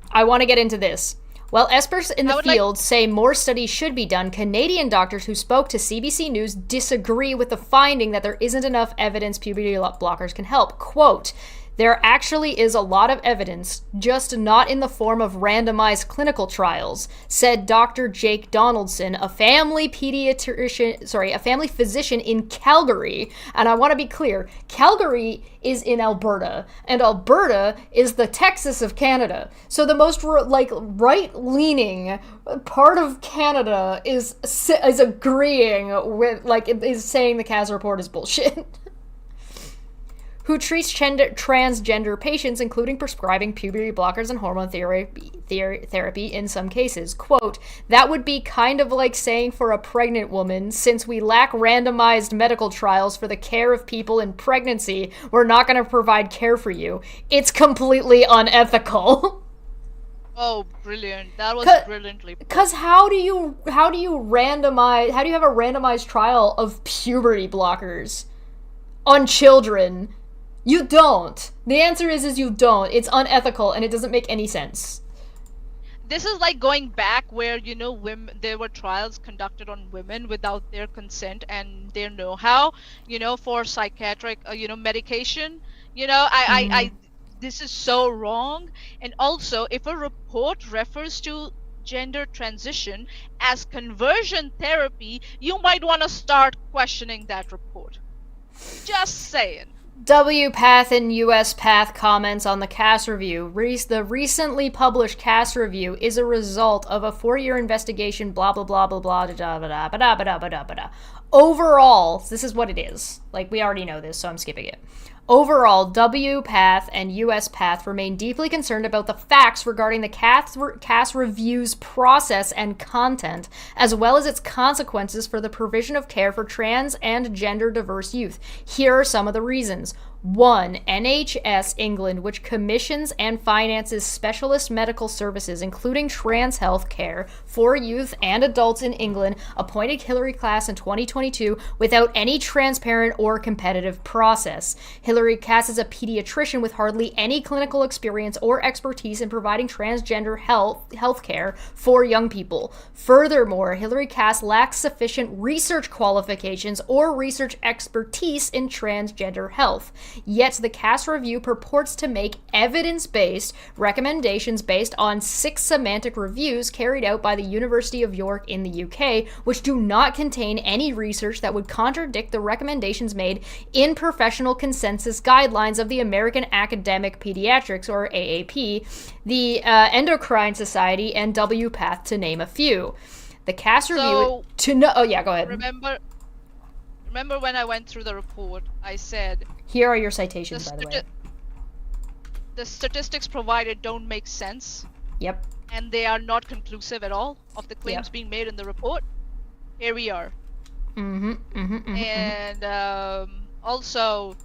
I want to get into this. While experts in the field say more studies should be done, Canadian doctors who spoke to CBC News disagree with the finding that there isn't enough evidence puberty blockers can help. Quote, there actually is a lot of evidence, just not in the form of randomized clinical trials, said Dr. Jake Donaldson, a family physician in Calgary. And I want to be clear, Calgary is in Alberta, and Alberta is the Texas of Canada. So the most right-leaning part of Canada is agreeing with, is saying the CAS report is bullshit. Who treats transgender patients, including prescribing puberty blockers and hormone therapy in some cases. Quote, that would be kind of like saying for a pregnant woman, since we lack randomized medical trials for the care of people in pregnancy, we're not going to provide care for you. It's completely unethical. Oh, brilliant. That was brilliantly put. Because how do you have a randomized trial of puberty blockers on children? You don't. The answer is you don't. It's unethical and it doesn't make any sense. This is like going back where, there were trials conducted on women without their consent and their know-how, for psychiatric, medication. This is so wrong. And also, if a report refers to gender transition as conversion therapy, you might want to start questioning that report. Just saying. WPATH and US Path comments on the CAS review. The recently published CAS review is a result of a 4-year investigation, blah, blah, blah, blah, blah, da, da, da, da, da, da, da, da. Overall, this is what it is. We already know this, so I'm skipping it. Overall, WPATH and US Path remain deeply concerned about the facts regarding the CAS review's process and content, as well as its consequences for the provision of care for trans and gender diverse youth. Here are some of the reasons. 1. NHS England, which commissions and finances specialist medical services, including trans health care for youth and adults in England, appointed Hillary Cass in 2022 without any transparent or competitive process. Hillary Cass is a pediatrician with hardly any clinical experience or expertise in providing transgender health care for young people. Furthermore, Hillary Cass lacks sufficient research qualifications or research expertise in transgender health. Yet the CAS review purports to make evidence-based recommendations based on 6 semantic reviews carried out by the University of York in the UK, which do not contain any research that would contradict the recommendations made in professional consensus guidelines of the American Academic Pediatrics, or AAP, the Endocrine Society, and WPATH, to name a few. The CAS review... Oh yeah, go ahead. Remember when I went through the report, I said... Here are your citations, by the way. The statistics provided don't make sense. Yep. And they are not conclusive at all of the claims being made in the report. Here we are. Also,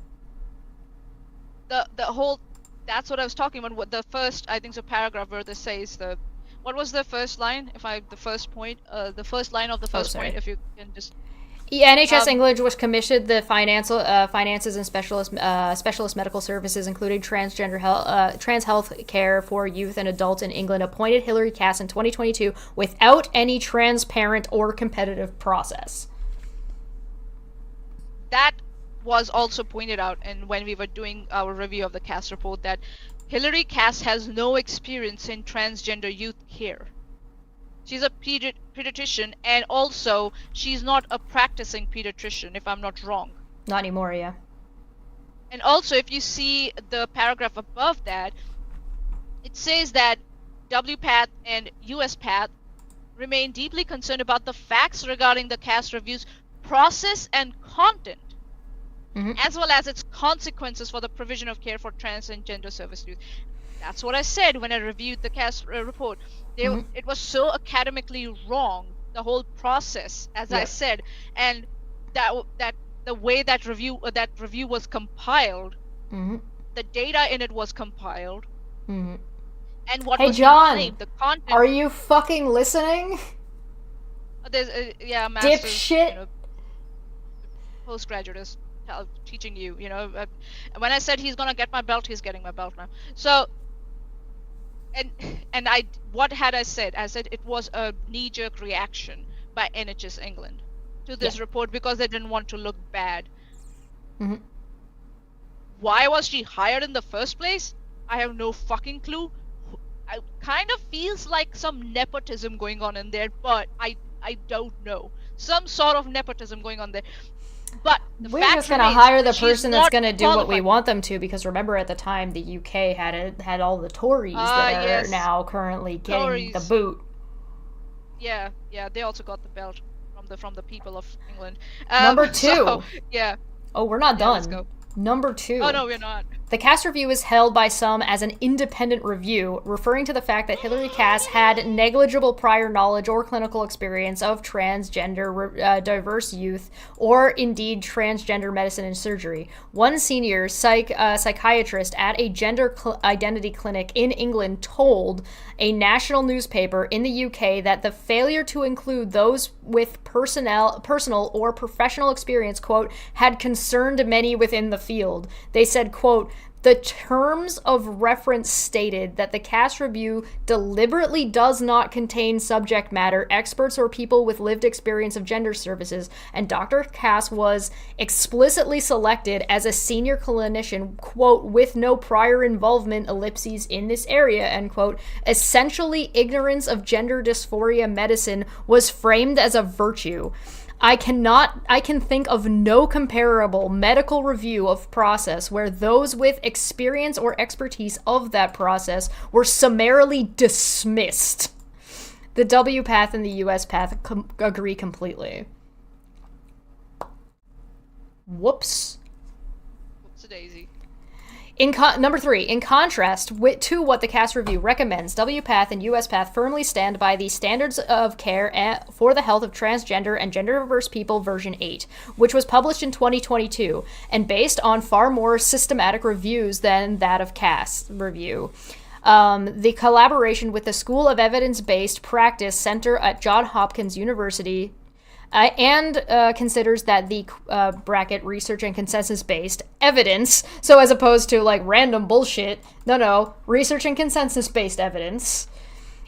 the whole... That's what I was talking about. What the first, I think, paragraph where this says what was the first line? The first line of the first point, if you can just... Yeah, NHS England, which commissioned the finances and specialist medical services, including trans health care for youth and adults in England, appointed Hillary Cass in 2022 without any transparent or competitive process. That was also pointed out, and when we were doing our review of the Cass report, that Hillary Cass has no experience in transgender youth care. She's a pediatrician, and also she's not a practicing pediatrician, if I'm not wrong. Not anymore, yeah. And also, if you see the paragraph above that, it says that WPATH and USPATH remain deeply concerned about the facts regarding the Cass review's process and content, as well as its consequences for the provision of care for trans and gender service youth. That's what I said when I reviewed the Cass report. It was so academically wrong, the whole process, as I said, and that the way that review was compiled, the data in it was compiled, and what was John, claimed, the content. Are you fucking listening? There's master's, Dipshit. Postgraduate is teaching you. When I said he's gonna get my belt, he's getting my belt now. So, and what had I said? I said it was a knee-jerk reaction by NHS England to this report because they didn't want to look bad. Why was she hired in the first place? I have no fucking clue. It kind of feels like some nepotism going on in there, but I don't know. Some sort of nepotism going on there. But we're just gonna hire the person that's gonna do what we want them to, because remember at the time the UK had all the Tories that are now currently getting the boot. Yeah, they also got the belt from the people of England. Number 2. So, Oh, we're not done. Let's go. Number 2. Oh no, we're not. The Cass review is held by some as an independent review, referring to the fact that Hillary Cass had negligible prior knowledge or clinical experience of transgender diverse youth, or indeed transgender medicine and surgery. One senior psychiatrist at a gender identity clinic in England told a national newspaper in the UK that the failure to include those with personal or professional experience, quote, had concerned many within the field. They said, quote, the terms of reference stated that the Cass review deliberately does not contain subject matter experts or people with lived experience of gender services, and Dr. Cass was explicitly selected as a senior clinician, quote, with no prior involvement, ellipses, in this area, end quote. Essentially, ignorance of gender dysphoria medicine was framed as a virtue. I can think of no comparable medical review of process where those with experience or expertise of that process were summarily dismissed. The WPATH and the USPATH agree completely. Whoops. Whoops-a-daisy. Number 3, in contrast to what the Cass Review recommends, WPATH and USPATH firmly stand by the Standards of Care for the Health of Transgender and Gender-Diverse People version 8, which was published in 2022, and based on far more systematic reviews than that of Cass Review. The collaboration with the School of Evidence-Based Practice Center at Johns Hopkins University and considers that the bracket research and consensus-based evidence, so as opposed to like random bullshit, no, research and consensus-based evidence,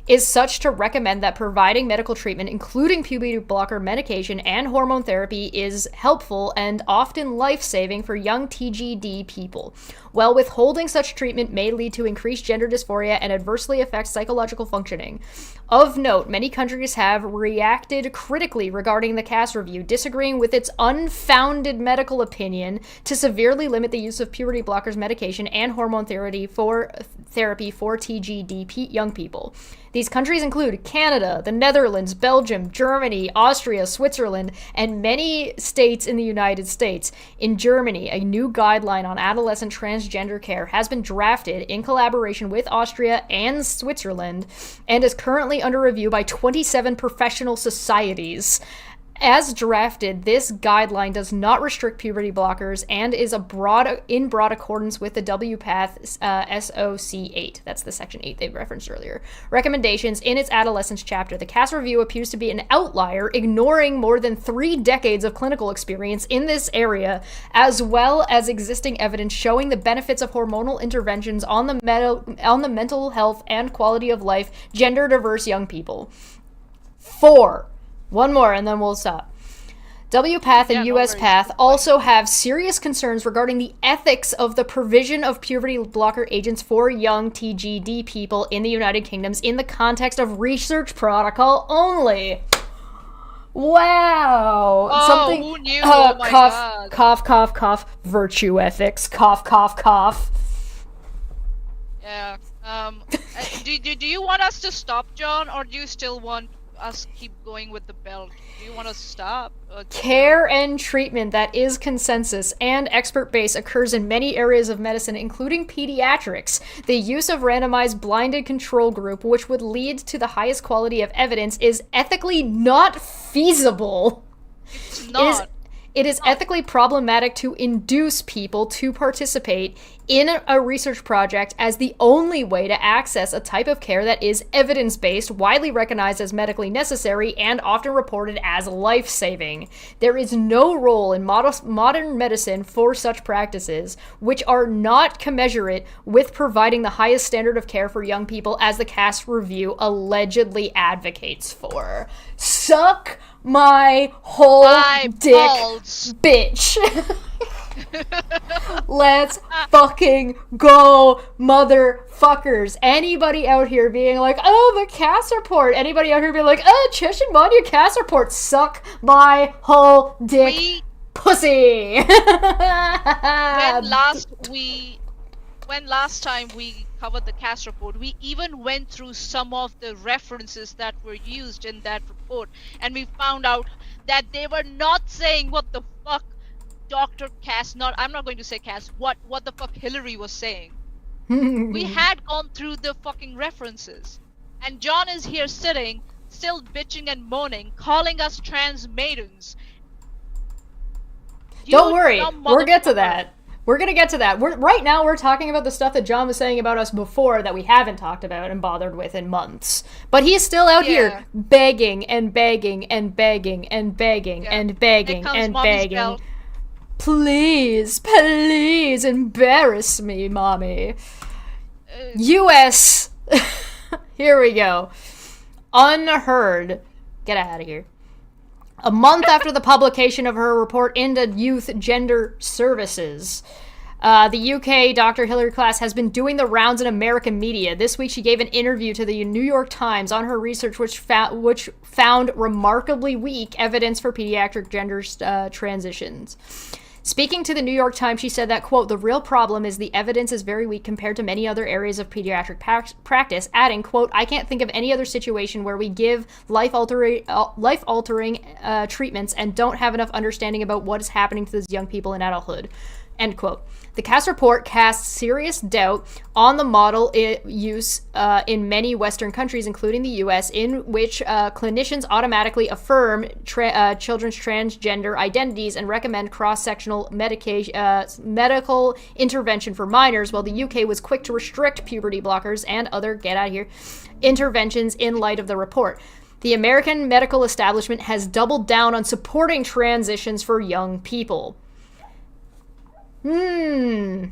is such to recommend that providing medical treatment, including puberty blocker medication and hormone therapy, is helpful and often life-saving for young TGD people. While withholding such treatment may lead to increased gender dysphoria and adversely affect psychological functioning. Of note, many countries have reacted critically regarding the Cass Review, disagreeing with its unfounded medical opinion to severely limit the use of puberty blockers medication and hormone therapy for TGD young people. These countries include Canada, the Netherlands, Belgium, Germany, Austria, Switzerland, and many states in the United States. In Germany, a new guideline on adolescent transgender care has been drafted in collaboration with Austria and Switzerland and is currently under review by 27 professional societies. As drafted, this guideline does not restrict puberty blockers and is in broad accordance with the WPATH SOC 8. That's the section 8 they referenced earlier. Recommendations in its adolescence chapter. The Cass Review appears to be an outlier, ignoring more than 3 decades of clinical experience in this area, as well as existing evidence showing the benefits of hormonal interventions on the mental health and quality of life gender diverse young people. 4. One more and then we'll stop. WPATH and Yeah, no US worries. PATH also have serious concerns regarding the ethics of the provision of puberty blocker agents for young TGD people in the United Kingdom in the context of research protocol only. Wow. Oh, who knew? Oh my cough, God. cough, cough, cough. Virtue ethics. Cough, cough, cough. Yeah. Do you want us to stop, John, or do you still want us keep going with the belt? Do you want us to stop? Care and treatment that is consensus and expert base occurs in many areas of medicine, including pediatrics. The use of randomized blinded control group, which would lead to the highest quality of evidence, is ethically not feasible. It's not. It is ethically problematic to induce people to participate in a research project as the only way to access a type of care that is evidence-based, widely recognized as medically necessary, and often reported as life-saving. There is no role in modern medicine for such practices, which are not commensurate with providing the highest standard of care for young people, as the Cass Review allegedly advocates for. Suck my whole dick, balls. bitch. Let's fucking go, motherfuckers. Anybody out here being like, oh, the Cass report. Anybody out here being like, oh, Chish and Manya Cass report. Suck my whole dick, pussy. When last time we covered the Cass report, we even went through some of the references that were used in that report, and we found out that they were not saying what the fuck Dr. Cass, I'm not going to say Cass, what the fuck Hillary was saying. We had gone through the fucking references, and John is here sitting, still bitching and moaning, calling us trans maidens. Don't worry, we'll get to that. We're gonna get to that. Right now we're talking about the stuff that John was saying about us before that we haven't talked about and bothered with in months. But he's still out here begging and begging and begging and begging and begging and begging. Please, please embarrass me, mommy. US. Here we go. Unheard. Get out of here. A month after the publication of her report into Youth Gender Services, the UK Dr. Hillary Class has been doing the rounds in American media. This week she gave an interview to the New York Times on her research, which found remarkably weak evidence for pediatric gender transitions. Speaking to the New York Times, she said that, quote, the real problem is the evidence is very weak compared to many other areas of pediatric practice, adding, quote, I can't think of any other situation where we give life-altering treatments and don't have enough understanding about what is happening to these young people in adulthood, end quote. The Cass report casts serious doubt on the model use in many Western countries, including the U.S., in which clinicians automatically affirm children's transgender identities and recommend cross-sectional medical intervention for minors, while the U.K. was quick to restrict puberty blockers and other interventions in light of the report. The American medical establishment has doubled down on supporting transitions for young people. You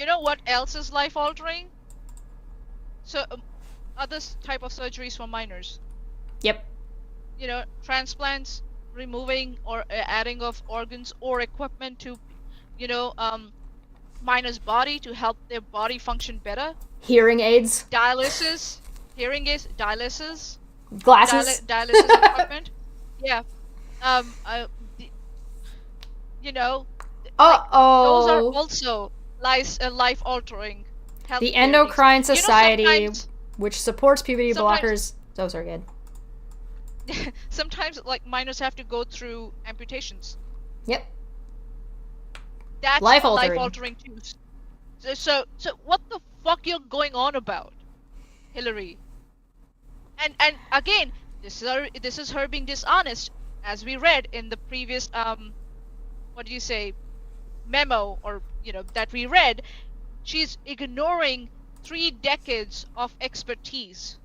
know what else is life-altering? So, other type of surgeries for minors. Yep. You know, transplants, removing or adding of organs or equipment to, minors' body to help their body function better. Hearing aids. Dialysis. Hearing aids. Dialysis. Glasses. Dialysis equipment. Yeah. Those are also life-altering. The Endocrine Society, which supports puberty blockers. Oh, sorry, good. Sometimes, minors have to go through amputations. Yep. That's life-altering too. So what the fuck you're going on about, Hillary? And again, this is her being dishonest, as we read in the previous memo, or that we read. She's ignoring 3 decades of expertise.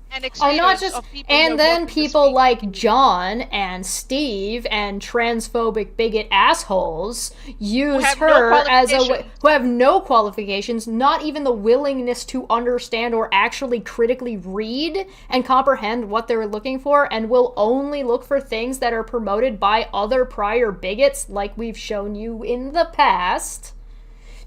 and Oh, experience not just, of people who and have then worked in this people field. like John and Steve and transphobic bigot assholes use have no her as a way, qualifications. who have no qualifications, not even the willingness to understand or actually critically read and comprehend what they're looking for, and will only look for things that are promoted by other prior bigots, like we've shown you in the past,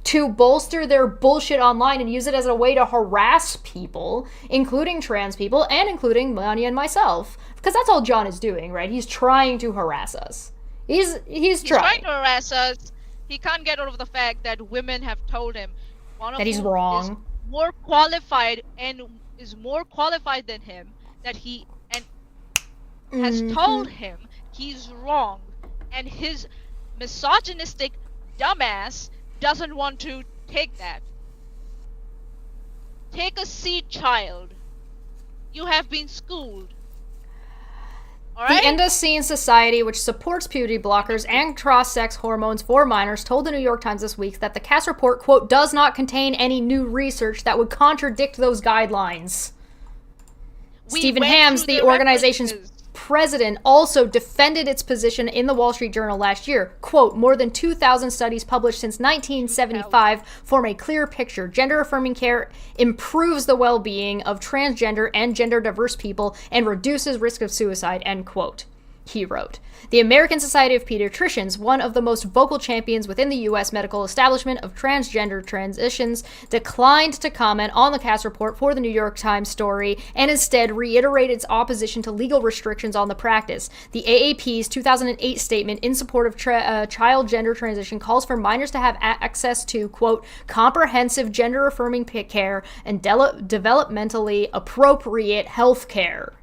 to bolster their bullshit online and use it as a way to harass people, including trans people and including Melania and myself. Because that's all John is doing, right? He's trying to harass us. He's trying to harass us. He can't get over the fact that women have told him one of That he's whom wrong. is more qualified than him, that he has told him he's wrong, and his misogynistic dumbass doesn't want to take that. Take a seat, child. You have been schooled. Alright? The Endocene Society, which supports puberty blockers and cross-sex hormones for minors, told the New York Times this week that the Cass report, quote, does not contain any new research that would contradict those guidelines. Stephen went Hams, through the the organization's references. president, also defended its position in the Wall Street Journal last year. Quote, more than 2,000 studies published since 1975 form a clear picture. Gender-affirming care improves the well-being of transgender and gender-diverse people and reduces risk of suicide, end quote. He wrote. The American Society of Pediatricians, one of the most vocal champions within the U.S. medical establishment of transgender transitions, declined to comment on the Cass report for the New York Times story and instead reiterated its opposition to legal restrictions on the practice. The AAP's 2008 statement in support of child gender transition calls for minors to have access to, quote, comprehensive gender-affirming care and developmentally appropriate health care.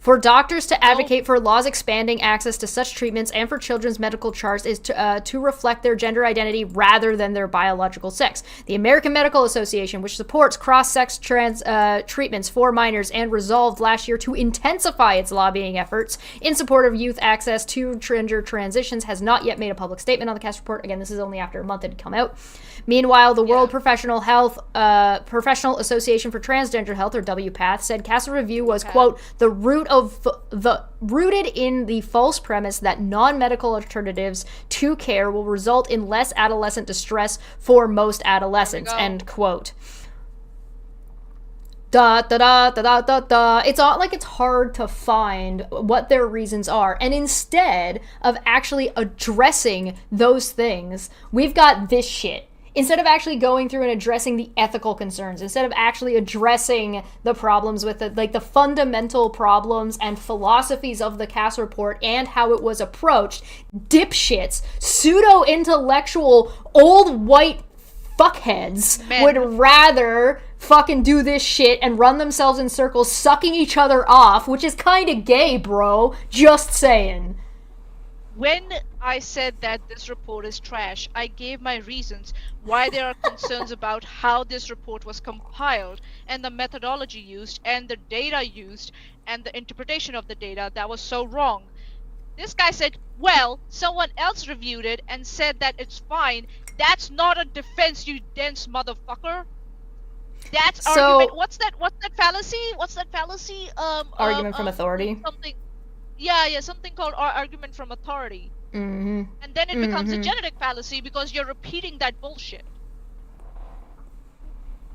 For doctors to advocate for laws expanding access to such treatments and for children's medical charts is to reflect their gender identity rather than their biological sex. The American Medical Association, which supports cross-sex trans treatments for minors and resolved last year to intensify its lobbying efforts in support of youth access to gender transitions, has not yet made a public statement on the Cass report. Again, this is only after a month it had come out. Meanwhile, the World Professional Association for Transgender Health, or WPATH, said Cass' review was, quote, rooted in the false premise that non-medical alternatives to care will result in less adolescent distress for most adolescents, end quote. It's not like it's hard to find what their reasons are. And instead of actually addressing those things, we've got this shit. Instead of actually going through and addressing the ethical concerns, instead of actually addressing the problems with it, like the fundamental problems and philosophies of the Cass report and how it was approached, dipshits, pseudo-intellectual, old white fuckheads would rather fucking do this shit and run themselves in circles, sucking each other off, which is kind of gay, bro. Just saying. When I said that this report is trash, I gave my reasons why there are concerns about how this report was compiled and the methodology used and the data used and the interpretation of the data that was so wrong. This guy said, well, someone else reviewed it and said that it's fine. That's not a defense, you dense motherfucker. That's argument. What's that fallacy? Argument from authority? Something. Yeah, something called argument from authority. Mm-hmm. And then it becomes a genetic fallacy because you're repeating that bullshit.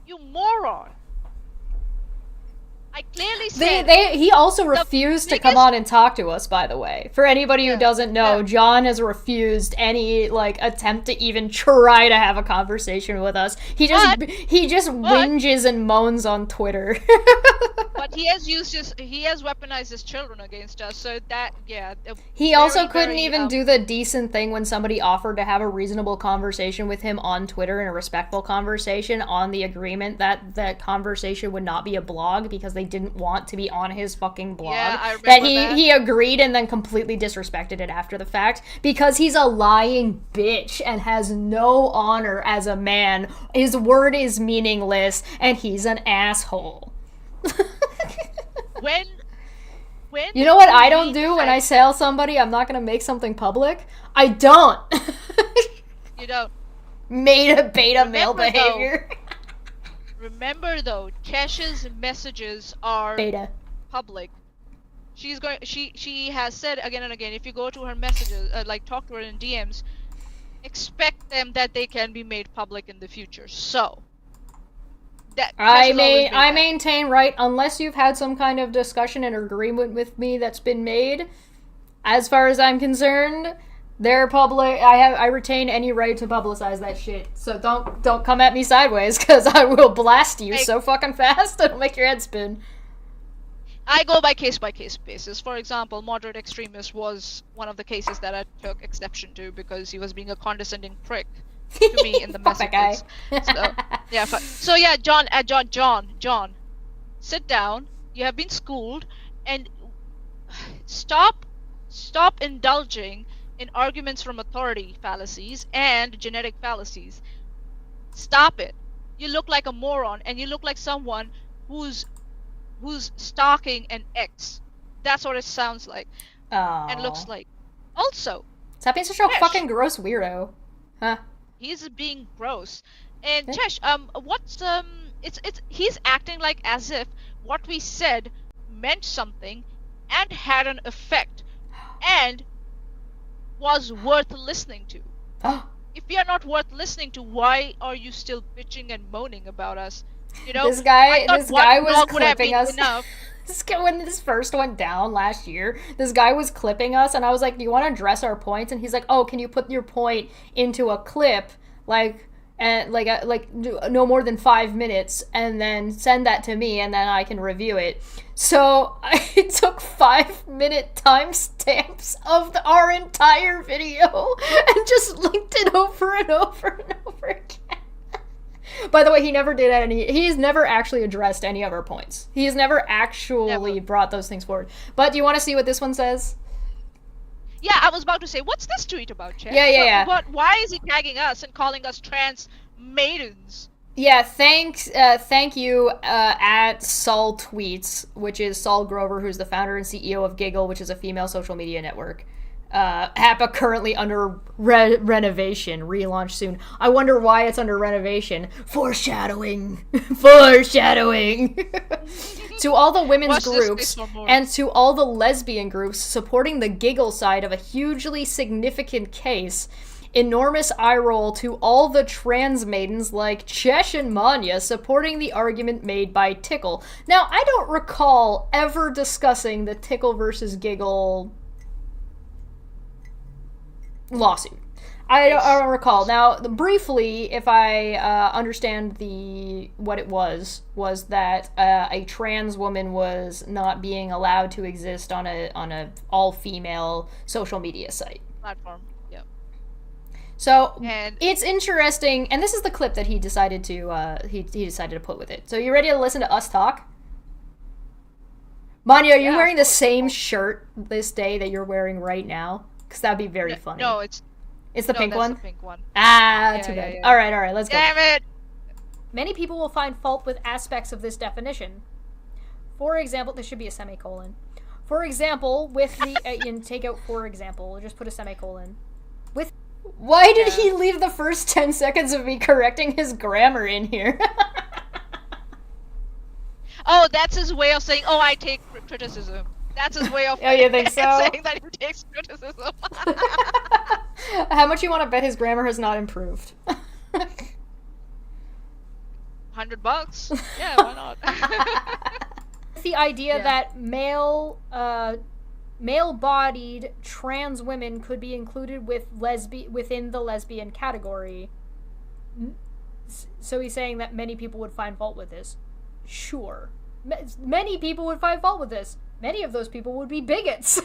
You moron. I clearly said... He also refused to come on and talk to us, by the way. For anybody who doesn't know, John has refused any, attempt to even try to have a conversation with us. He just whinges and moans on Twitter. But he has weaponized his children against us, so that, He also couldn't even do the decent thing when somebody offered to have a reasonable conversation with him on Twitter, and a respectful conversation, on the agreement that that conversation would not be a blog because they didn't want to be on his fucking blog. Yeah, I remember that. He agreed and then completely disrespected it after the fact because he's a lying bitch and has no honor as a man. His word is meaningless and he's an asshole. When you know what I don't do when I tell somebody I'm not gonna make something public? I don't. You don't. Beta male behavior. Remember though, Chesh's messages are Beta. public. She has said again and again, if you go to her messages, like talk to her in DMs, expect them that they can be made public in the future. So that I that. maintain, right, unless you've had some kind of discussion and agreement with me that's been made, as far as I'm concerned, they're public. I retain any right to publicize that shit. So don't come at me sideways, because I will blast you so fucking fast it'll make your head spin. I go by case basis. For example, moderate extremist was one of the cases that I took exception to because he was being a condescending prick to me in the Fuck that messages. guy. So yeah, John, sit down. You have been schooled, and stop indulging in arguments from authority fallacies and genetic fallacies. Stop it. You look like a moron, and you look like someone who's stalking an ex. That's what it sounds like. And looks like. Also, Stop being such a fucking gross weirdo. Huh? He's being gross. And Chesh, he's acting like as if what we said meant something and had an effect and was worth listening to. If we are not worth listening to, why are you still bitching and moaning about us? You know, this guy was would have clipping been us. enough. When this first went down last year, this guy was clipping us, and I was like, "Do you want to address our points?" And he's like, "Oh, can you put your point into a clip, like no more than 5 minutes, and then send that to me, and then I can review it." So I took 5-minute timestamps of our entire video and just linked it over and over and over again. By the way, he never did any. He's never actually addressed any of our points. He's never actually brought those things forward. But do you want to see what this one says? Yeah, I was about to say, what's this tweet about, Chad? Yeah. But why is he tagging us and calling us trans maidens? Yeah, thank you at Saul Tweets, which is Saul Grover, who's the founder and CEO of Giggle, which is a female social media network. HAPA currently under renovation, relaunch soon. I wonder why it's under renovation. Foreshadowing. To all the women's groups and to all the lesbian groups supporting the Giggle side of a hugely significant case, enormous eye roll to all the trans maidens like Chesh and Manya supporting the argument made by Tickle. Now, I don't recall ever discussing the Tickle versus Giggle lawsuit. I don't recall. Now, briefly, if I understand what it was that a trans woman was not being allowed to exist on a all-female social media site. Platform, yep. So, it's interesting, and this is the clip that he decided to he decided to put with it. So, you ready to listen to us talk? Manya, are you wearing the same shirt this day that you're wearing right now? Because that'd be very funny. No, it's the pink one? The pink one. Too bad. Yeah. All right, let's go. Damn it! Many people will find fault with aspects of this definition. For example, this should be a semicolon. For example, with the take out for example, just put a semicolon. With why did he leave the first 10 seconds of me correcting his grammar in here? Oh, that's his way of saying, "Oh, I take criticism." That's his way of you think so? saying that he takes criticism. How much you want to bet his grammar has not improved? $100? Yeah, why not? The idea that male-bodied trans women could be included within the lesbian category. So he's saying that many people would find fault with this. Sure. Many people would find fault with this. Many of those people would be bigots.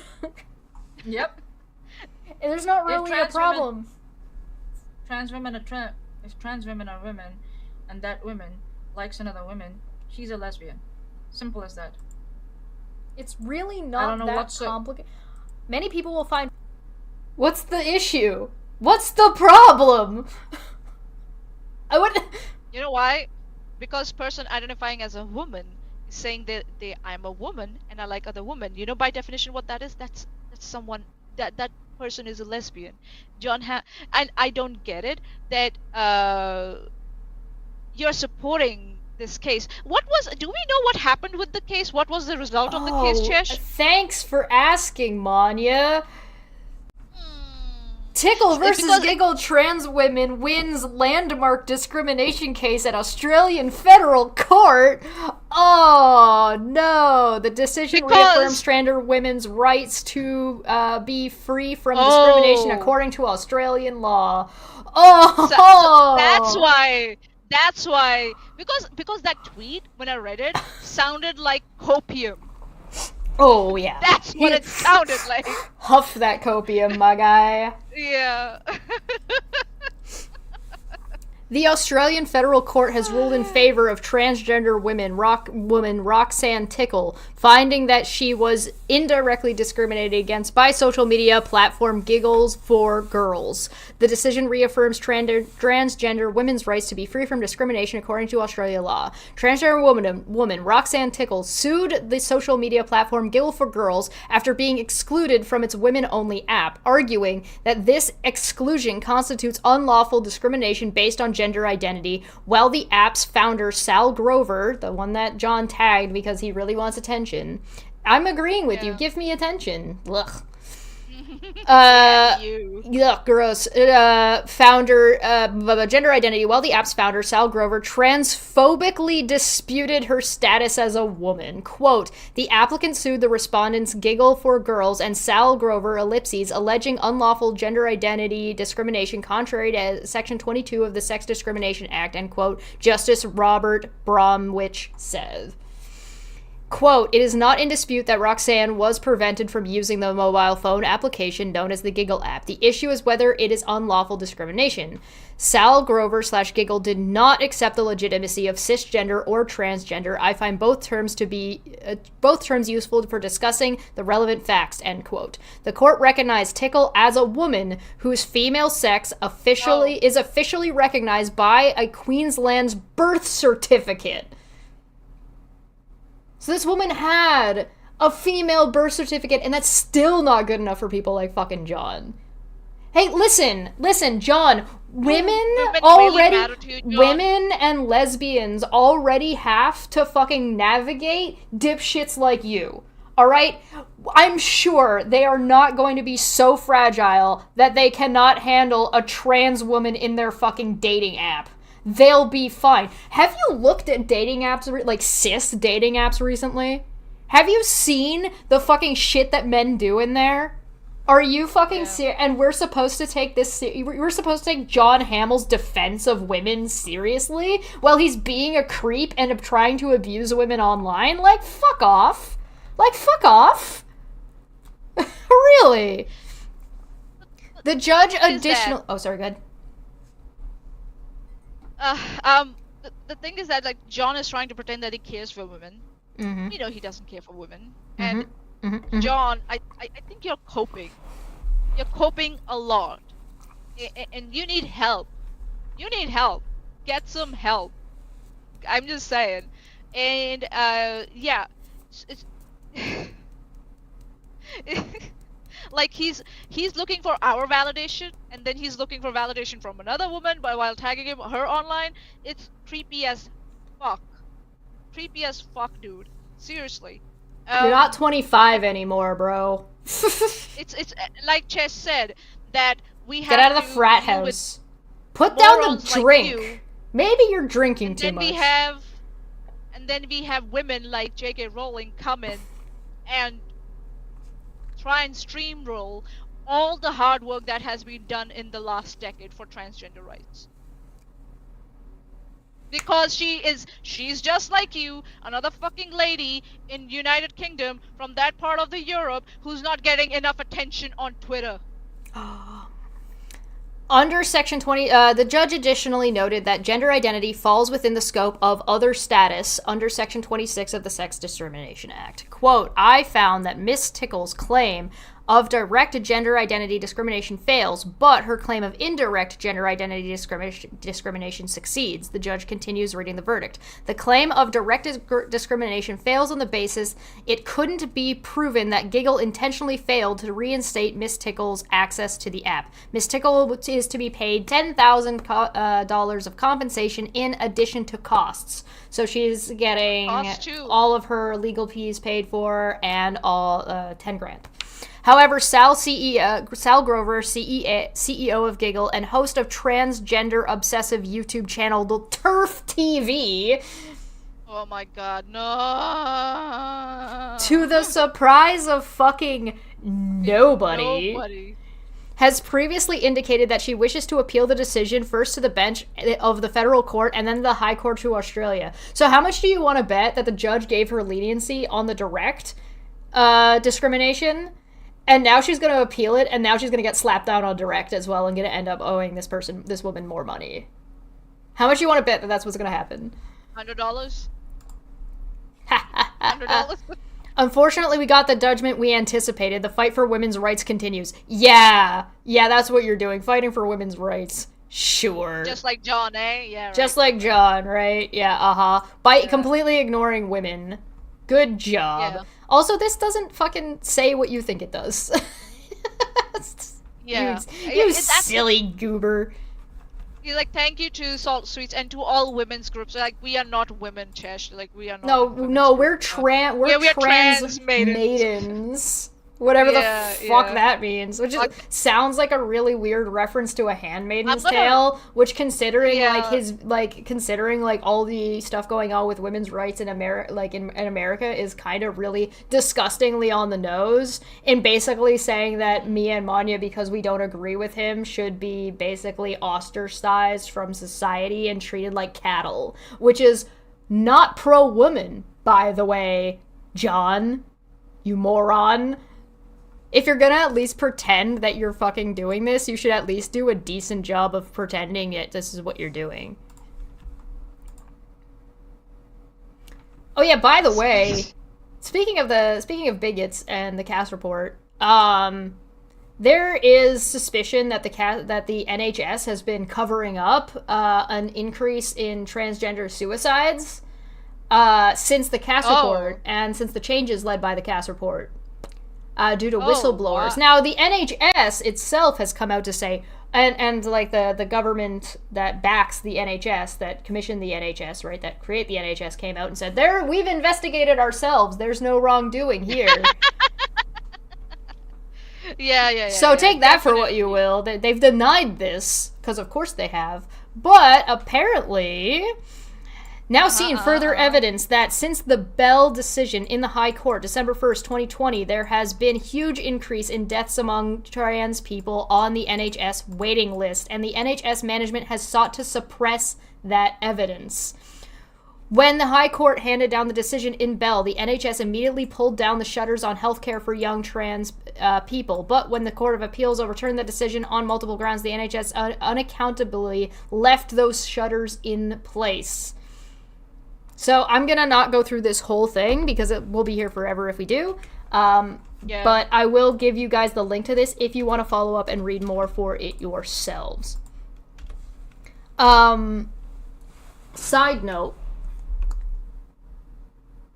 Yep. And there's not really a problem. If trans women are women, and that woman likes another woman, she's a lesbian. Simple as that. It's really not that complicated. Many people will find... What's the issue? What's the problem? You know why? Because person identifying as a woman is saying that I'm a woman and I like other women. You know, by definition, what that is? That's someone that person is a lesbian. And I don't get it that you're supporting this case. Do we know what happened with the case? What was the result of the case, Chesh? Thanks for asking, Manya. Tickle versus Giggle trans women wins landmark discrimination case at Australian federal court. Oh no! The decision reaffirms transgender women's rights to be free from discrimination according to Australian law. Oh, so that's why. Because that tweet, when I read it, sounded like copium. Oh yeah, that's what it sounded like. Huff that copium, my guy. Yeah. The Australian Federal Court has ruled in favor of transgender woman Roxanne Tickle, finding that she was indirectly discriminated against by social media platform Giggles for Girls. The decision reaffirms transgender women's rights to be free from discrimination according to Australian law. Transgender woman Roxanne Tickle sued the social media platform Giggles for Girls after being excluded from its women-only app, arguing that this exclusion constitutes unlawful discrimination based on gender identity, while the app's founder, Sal Grover, the one that John tagged because he really wants attention, I'm agreeing with you, give me attention. Ugh. Yuck, gross. Founder, gender identity, while the app's founder, Sal Grover, transphobically disputed her status as a woman. Quote, the applicant sued the respondents Giggle for Girls and Sal Grover, ellipses, alleging unlawful gender identity discrimination contrary to Section 22 of the Sex Discrimination Act, end quote, Justice Robert Bromwich said. Quote, it is not in dispute that Roxanne was prevented from using the mobile phone application known as the Giggle app. The issue is whether it is unlawful discrimination. Sal Grover / Giggle did not accept the legitimacy of cisgender or transgender. I find both terms useful for discussing the relevant facts, end quote. The court recognized Tickle as a woman whose female sex is officially recognized by a Queensland's birth certificate. So this woman had a female birth certificate, and that's still not good enough for people like fucking John. Hey, listen, John, women and lesbians already have to fucking navigate dipshits like you. Alright? I'm sure they are not going to be so fragile that they cannot handle a trans woman in their fucking dating app. They'll be fine. Have you looked at dating apps, like cis dating apps recently? Have you seen the fucking shit that men do in there? Are you fucking serious? And we're supposed to take we're supposed to take John Hamill's defense of women seriously while he's being a creep and trying to abuse women online? Like, fuck off. Really? The judge additional... Oh, sorry, go ahead. The thing is that, like, John is trying to pretend that he cares for women. Mm-hmm. You know he doesn't care for women. Mm-hmm. And Mm-hmm. John, I think you're coping. You're coping a lot. And you need help. Get some help. I'm just saying. And, yeah. It's like he's looking for our validation, and then he's looking for validation from another woman while tagging her online. It's creepy as fuck. Dude. Seriously. You're not 25 anymore, bro. It's like Chess said, that we have Get out of the to frat deal with house. Put down the morons like drink. you. Maybe you're drinking And too then much. we have women like J.K. Rowling come in and try and steamroll all the hard work that has been done in the last decade for transgender rights. Because she's just like you, another fucking lady in United Kingdom from that part of the Europe who's not getting enough attention on Twitter. Under Section 20, the judge additionally noted that gender identity falls within the scope of other status under Section 26 of the Sex Discrimination Act. Quote, I found that Miss Tickle's claim of direct gender identity discrimination fails, but her claim of indirect gender identity discrimination succeeds. The judge continues reading the verdict. The claim of direct discrimination fails on the basis it couldn't be proven that Giggle intentionally failed to reinstate Miss Tickle's access to the app. Miss Tickle is to be paid $10,000 of compensation in addition to costs. So she's getting all of her legal fees paid for and all 10 grand. However, Sal Grover, CEO of Giggle and host of transgender obsessive YouTube channel The Turf TV, oh my god, no! To the surprise of fucking nobody, has previously indicated that she wishes to appeal the decision first to the bench of the federal court and then the high court to Australia. So how much do you want to bet that the judge gave her leniency on the direct discrimination? And now she's going to appeal it, and now she's going to get slapped down on direct as well and going to end up owing this woman more money. How much do you want to bet that that's what's going to happen? $100? $100? Unfortunately, we got the judgment we anticipated. The fight for women's rights continues. Yeah, that's what you're doing. Fighting for women's rights. Sure. Just like John, eh? Yeah, right. Just like John, right? Yeah, By completely ignoring women. Good job. Yeah. Also, this doesn't fucking say what you think it does. Yeah. You silly goober. You're like, thank you to Salt Streets and to all women's groups. Like, we are not women, Chesh. Like, we are not. No, we're trans maidens. Whatever the fuck that means. Which sounds like a really weird reference to A Handmaid's Tale, which considering all the stuff going on with women's rights in America is kind of really disgustingly on the nose, and basically saying that me and Manya, because we don't agree with him, should be basically ostracized from society and treated like cattle, which is not pro-woman, by the way, John, you moron. If you're gonna at least pretend that you're fucking doing this, you should at least do a decent job of pretending this is what you're doing. Oh yeah, by the way, speaking of bigots and the Cass report, there is suspicion that the NHS has been covering up an increase in transgender suicides since the Cass report and since the changes led by the Cass report. Due to whistleblowers. Wow. Now, the NHS itself has come out to say, and like the government that backs the NHS, that commissioned the NHS, right, that create the NHS, came out and said, we've investigated ourselves. There's no wrongdoing here. Yeah. So take that for what you will. They've denied this, because of course they have. But apparently... Now seeing further evidence that since the Bell decision in the High Court, December 1st, 2020, there has been huge increase in deaths among trans people on the NHS waiting list, and the NHS management has sought to suppress that evidence. When the High Court handed down the decision in Bell, the NHS immediately pulled down the shutters on healthcare for young trans people. But when the Court of Appeals overturned the decision on multiple grounds, the NHS unaccountably left those shutters in place. So I'm going to not go through this whole thing because it will be here forever if we do. But I will give you guys the link to this if you want to follow up and read more for it yourselves. Side note,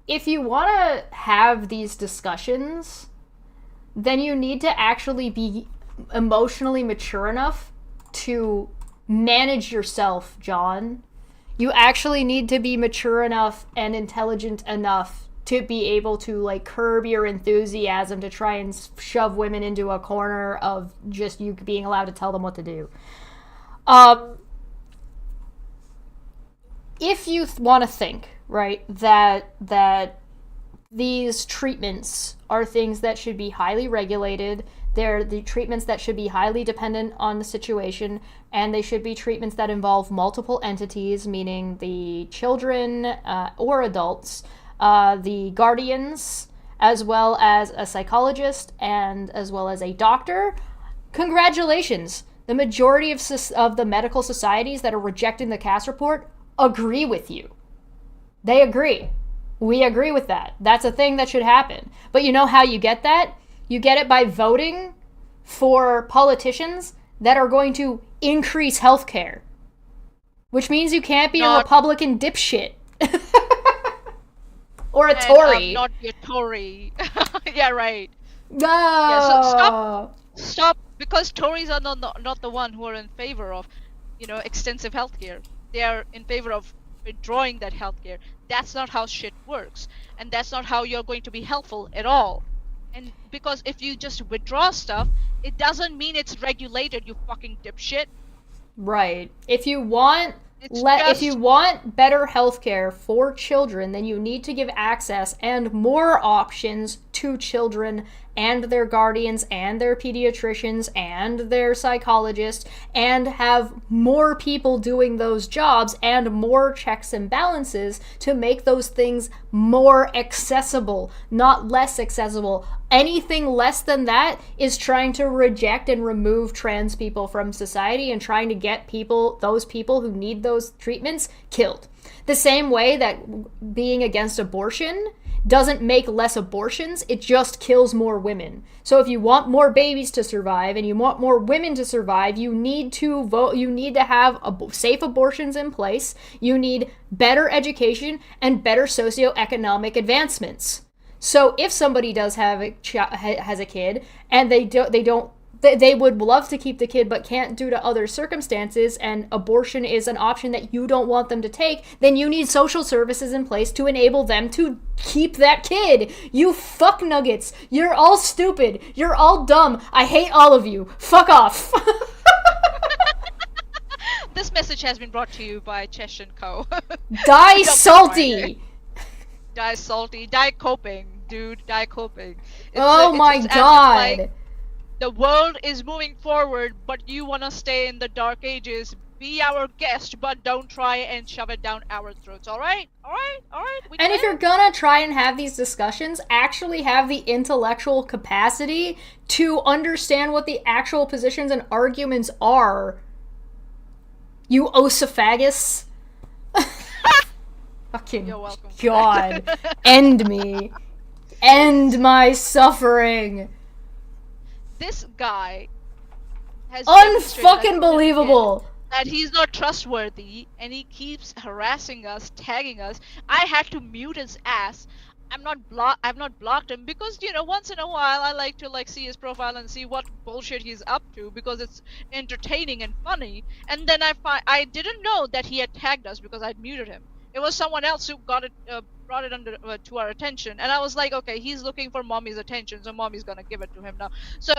if you want to have these discussions, then you need to actually be emotionally mature enough to manage yourself, John. You actually need to be mature enough and intelligent enough to be able to, like, curb your enthusiasm to try and shove women into a corner of just you being allowed to tell them what to do. If you want to think, right, that these treatments are things that should be highly regulated, they're the treatments that should be highly dependent on the situation, and they should be treatments that involve multiple entities, meaning the children or adults, the guardians, as well as a psychologist, and as well as a doctor. Congratulations! The majority of the medical societies that are rejecting the Cass report agree with you. They agree. We agree with that. That's a thing that should happen. But you know how you get that? You get it by voting for politicians that are going to increase healthcare. Which means you can't be a Republican dipshit. Or a Tory. Not be a Tory. Yeah, right. No. Yeah, so stop, because Tories are not the one who are in favor of, extensive healthcare. They are in favor of withdrawing that healthcare. That's not how shit works, and that's not how you're going to be helpful at all. And because if you just withdraw stuff, it doesn't mean it's regulated, you fucking dipshit. Right. If you want better healthcare for children, then you need to give access and more options to children and their guardians and their pediatricians and their psychologists, and have more people doing those jobs and more checks and balances to make those things more accessible, not less accessible. Anything less than that is trying to reject and remove trans people from society and trying to get those people who need those treatments, killed. The same way that being against abortion doesn't make less abortions, it just kills more women. So if you want more babies to survive and you want more women to survive, you need to vote. You need to have safe abortions in place. You need better education and better socioeconomic advancements. So if somebody does have has a kid and they would love to keep the kid but can't due to other circumstances, and abortion is an option that you don't want them to take, then you need social services in place to enable them to keep that kid. You fuck nuggets. You're all stupid. You're all dumb. I hate all of you. Fuck off. This message has been brought to you by Chesh & Co. Die salty. Die salty. Die coping, dude. Die coping. My god. Like, the world is moving forward, but you want to stay in the dark ages. Be our guest, but don't try and shove it down our throats, alright? Alright? And if you're gonna try and have these discussions, actually have the intellectual capacity to understand what the actual positions and arguments are. You oesophagus. Fucking You're welcome. God. End me. End my suffering. This guy has unfucking believable that he's not trustworthy, and he keeps harassing us, tagging us. I had to mute his ass. I've not blocked him because once in a while I like to see his profile and see what bullshit he's up to, because it's entertaining and funny. And then I didn't know that he had tagged us because I'd muted him. It was someone else who brought it under to our attention, and I was like, okay, he's looking for mommy's attention, so mommy's gonna give it to him now. So,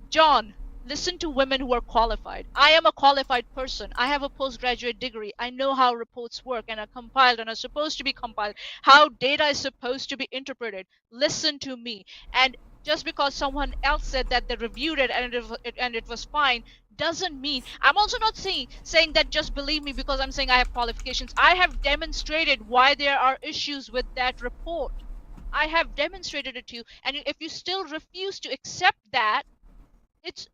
John, listen to women who are qualified. I am a qualified person. I have a postgraduate degree. I know how reports work and are compiled and are supposed to be compiled, how data is supposed to be interpreted. Listen to me. And just because someone else said that they reviewed it and it was fine, doesn't mean. I'm also not saying that just believe me because I'm saying I have qualifications. I have demonstrated why there are issues with that report. I have demonstrated it to you, and if you still refuse to accept that, it's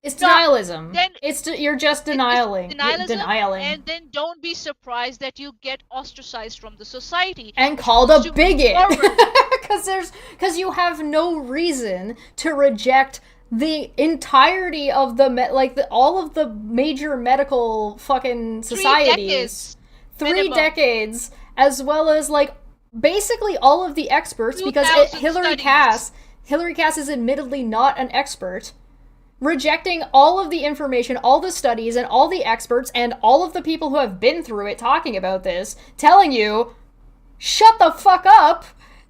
denialism. Then you're just denialing. Denialing. And then don't be surprised that you get ostracized from the society and called a bigot because you have no reason to reject the entirety of all of the major medical fucking societies. 3 decades, as well as basically all of the experts, because Hillary Cass is admittedly not an expert, rejecting all of the information, all the studies, and all the experts, and all of the people who have been through it talking about this, telling you, shut the fuck up.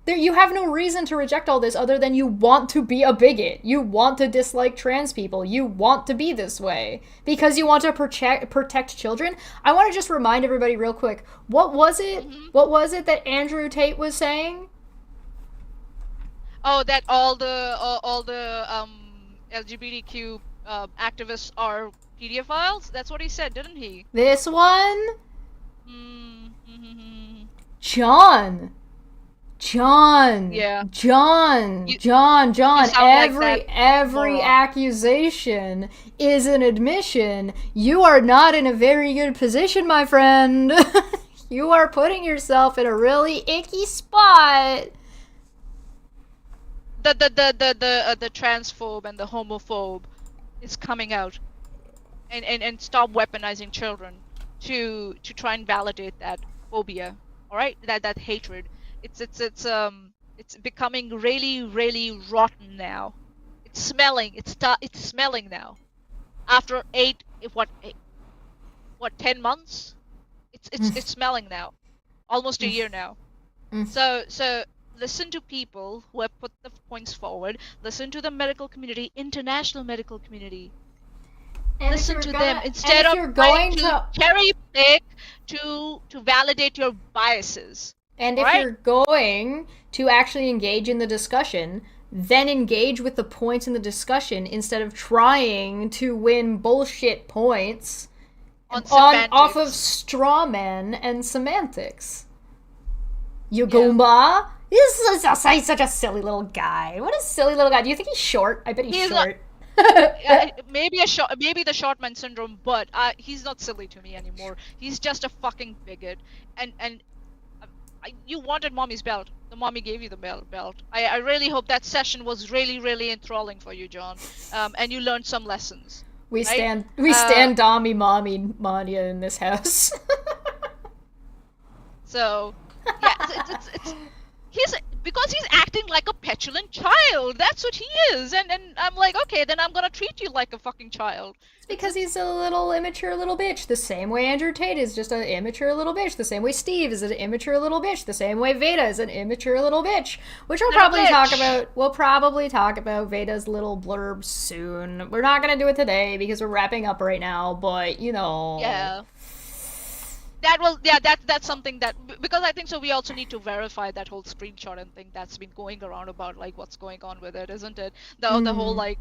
You have no reason to reject all this other than you want to be a bigot. You want to dislike trans people. You want to be this way because you want to protect children. I want to just remind everybody real quick. What was it? Mm-hmm. What was it that Andrew Tate was saying? Oh, that all the LGBTQ activists are pedophiles? That's what he said, didn't he? This one? Mm-hmm. John. Yeah. John. Every accusation is an admission. You are not in a very good position, my friend. You are putting yourself in a really icky spot. the transphobe and the homophobe is coming out, and stop weaponizing children to try and validate that phobia. All right, that hatred. It's becoming really, really rotten now. It's smelling. It's smelling now. After 10 months? It's smelling now. Almost a year now. So listen to people who have put the points forward. Listen to the medical community, international medical community. And listen to them instead of trying to cherry pick to validate your biases. And if you're going to actually engage in the discussion, then engage with the points in the discussion instead of trying to win bullshit points off of straw men and semantics. Yugumba? He's such a silly little guy. What a silly little guy. Do you think he's short? I bet he's short. Maybe the short man syndrome, but he's not silly to me anymore. He's just a fucking bigot. And you wanted mommy's belt. The mommy gave you the belt. I really hope that session was really, really enthralling for you, John. And you learned some lessons. We stand Dommy Mommy Mania in this house. So yeah, because he's acting like a petulant child. That's what he is. And I'm like, okay, then I'm gonna treat you like a fucking child. It's because he's a little immature little bitch. The same way Andrew Tate is just an immature little bitch. The same way Steve is an immature little bitch. The same way Veda is an immature little bitch. Which we'll probably talk about. We'll probably talk about Veda's little blurb soon. We're not gonna do it today because we're wrapping up right now. But you know. Yeah. That's something that, because I think so we also need to verify that whole screenshot and thing that's been going around about like what's going on with it, isn't it? The whole like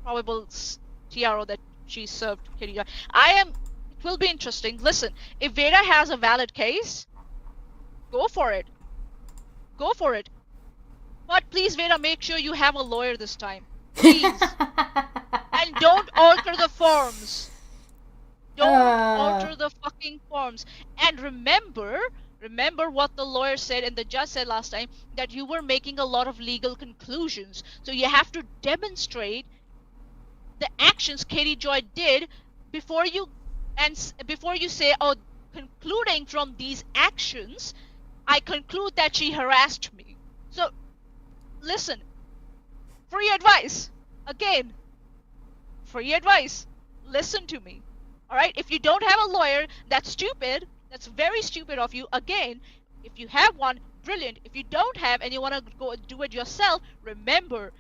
probable TRO that she served Katie Joy. It will be interesting. Listen, if Veda has a valid case, go for it. Go for it. But please, Veda, make sure you have a lawyer this time. Please. And don't alter the forms. Don't alter the fucking forms. And remember what the lawyer said and the judge said last time, that you were making a lot of legal conclusions. So you have to demonstrate the actions Katie Joy did before you say, oh, concluding from these actions, I conclude that she harassed me. So listen, free advice. Again, free advice. Listen to me. All right, if you don't have a lawyer, that's stupid. That's very stupid of you. Again, if you have one, brilliant. If you don't have and you want to go do it yourself, remember,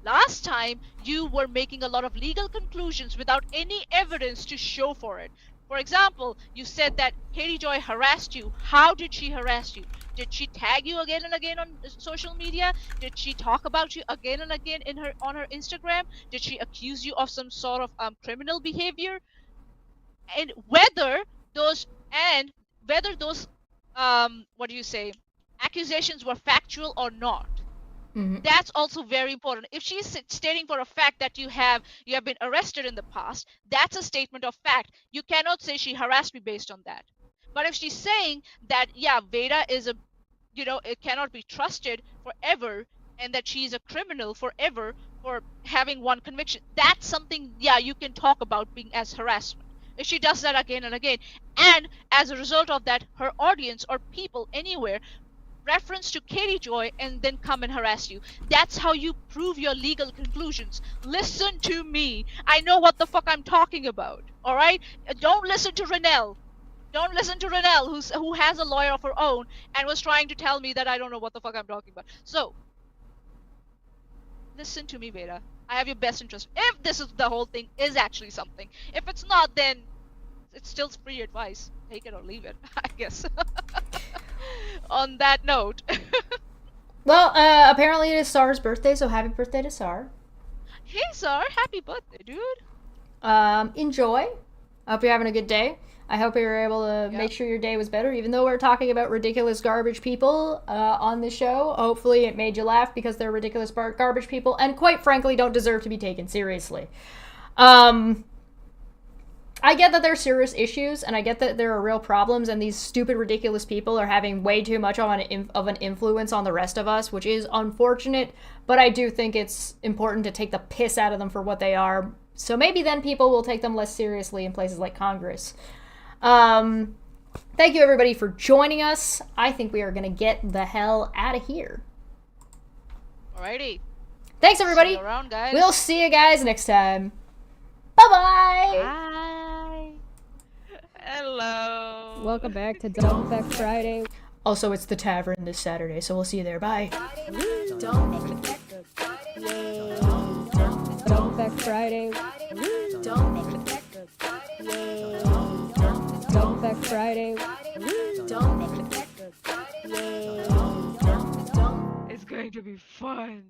last time you were making a lot of legal conclusions without any evidence to show for it. For example, you said that Katie Joy harassed you. How did she harass you? Did she tag you again and again on social media? Did she talk about you again and again on her Instagram? Did she accuse you of some sort of criminal behavior? And whether those accusations were factual or not. Mm-hmm. That's also very important. If she's stating for a fact that you have been arrested in the past, that's a statement of fact. You cannot say she harassed me based on that. But if she's saying that Veda is it cannot be trusted forever, and that she's a criminal forever for having one conviction, that's something you can talk about being as harassment. If she does that again and again, and as a result of that, her audience or people anywhere reference to Katie Joy and then come and harass you, that's how you prove your legal conclusions. Listen to me. I know what the fuck I'm talking about. All right? Don't listen to Renelle. Don't listen to Renelle, who has a lawyer of her own and was trying to tell me that I don't know what the fuck I'm talking about. So, listen to me, Veda. I have your best interest. If the whole thing is actually something. If it's not, then it's still free advice. Take it or leave it, I guess. On that note. Well, apparently it is Sar's birthday, so happy birthday to Sar. Hey, Sar. Happy birthday, dude. Enjoy. I hope you're having a good day. I hope you were able to make sure your day was better, even though we're talking about ridiculous garbage people on the show. Hopefully it made you laugh because they're ridiculous garbage people and quite frankly don't deserve to be taken seriously. I get that there are serious issues, and I get that there are real problems, and these stupid, ridiculous people are having way too much of an influence on the rest of us, which is unfortunate, but I do think it's important to take the piss out of them for what they are, so maybe then people will take them less seriously in places like Congress. Thank you, everybody, for joining us. I think we are going to get the hell out of here. Alrighty. Thanks, everybody. See you around, guys. We'll see you guys next time. Bye-bye. Bye. Hello. Welcome back to Dumb Fact Friday. Also, it's the tavern this Saturday, so we'll see you there. Bye. Dumb Fact Friday. Dumb Fact Friday. It's going to be fun.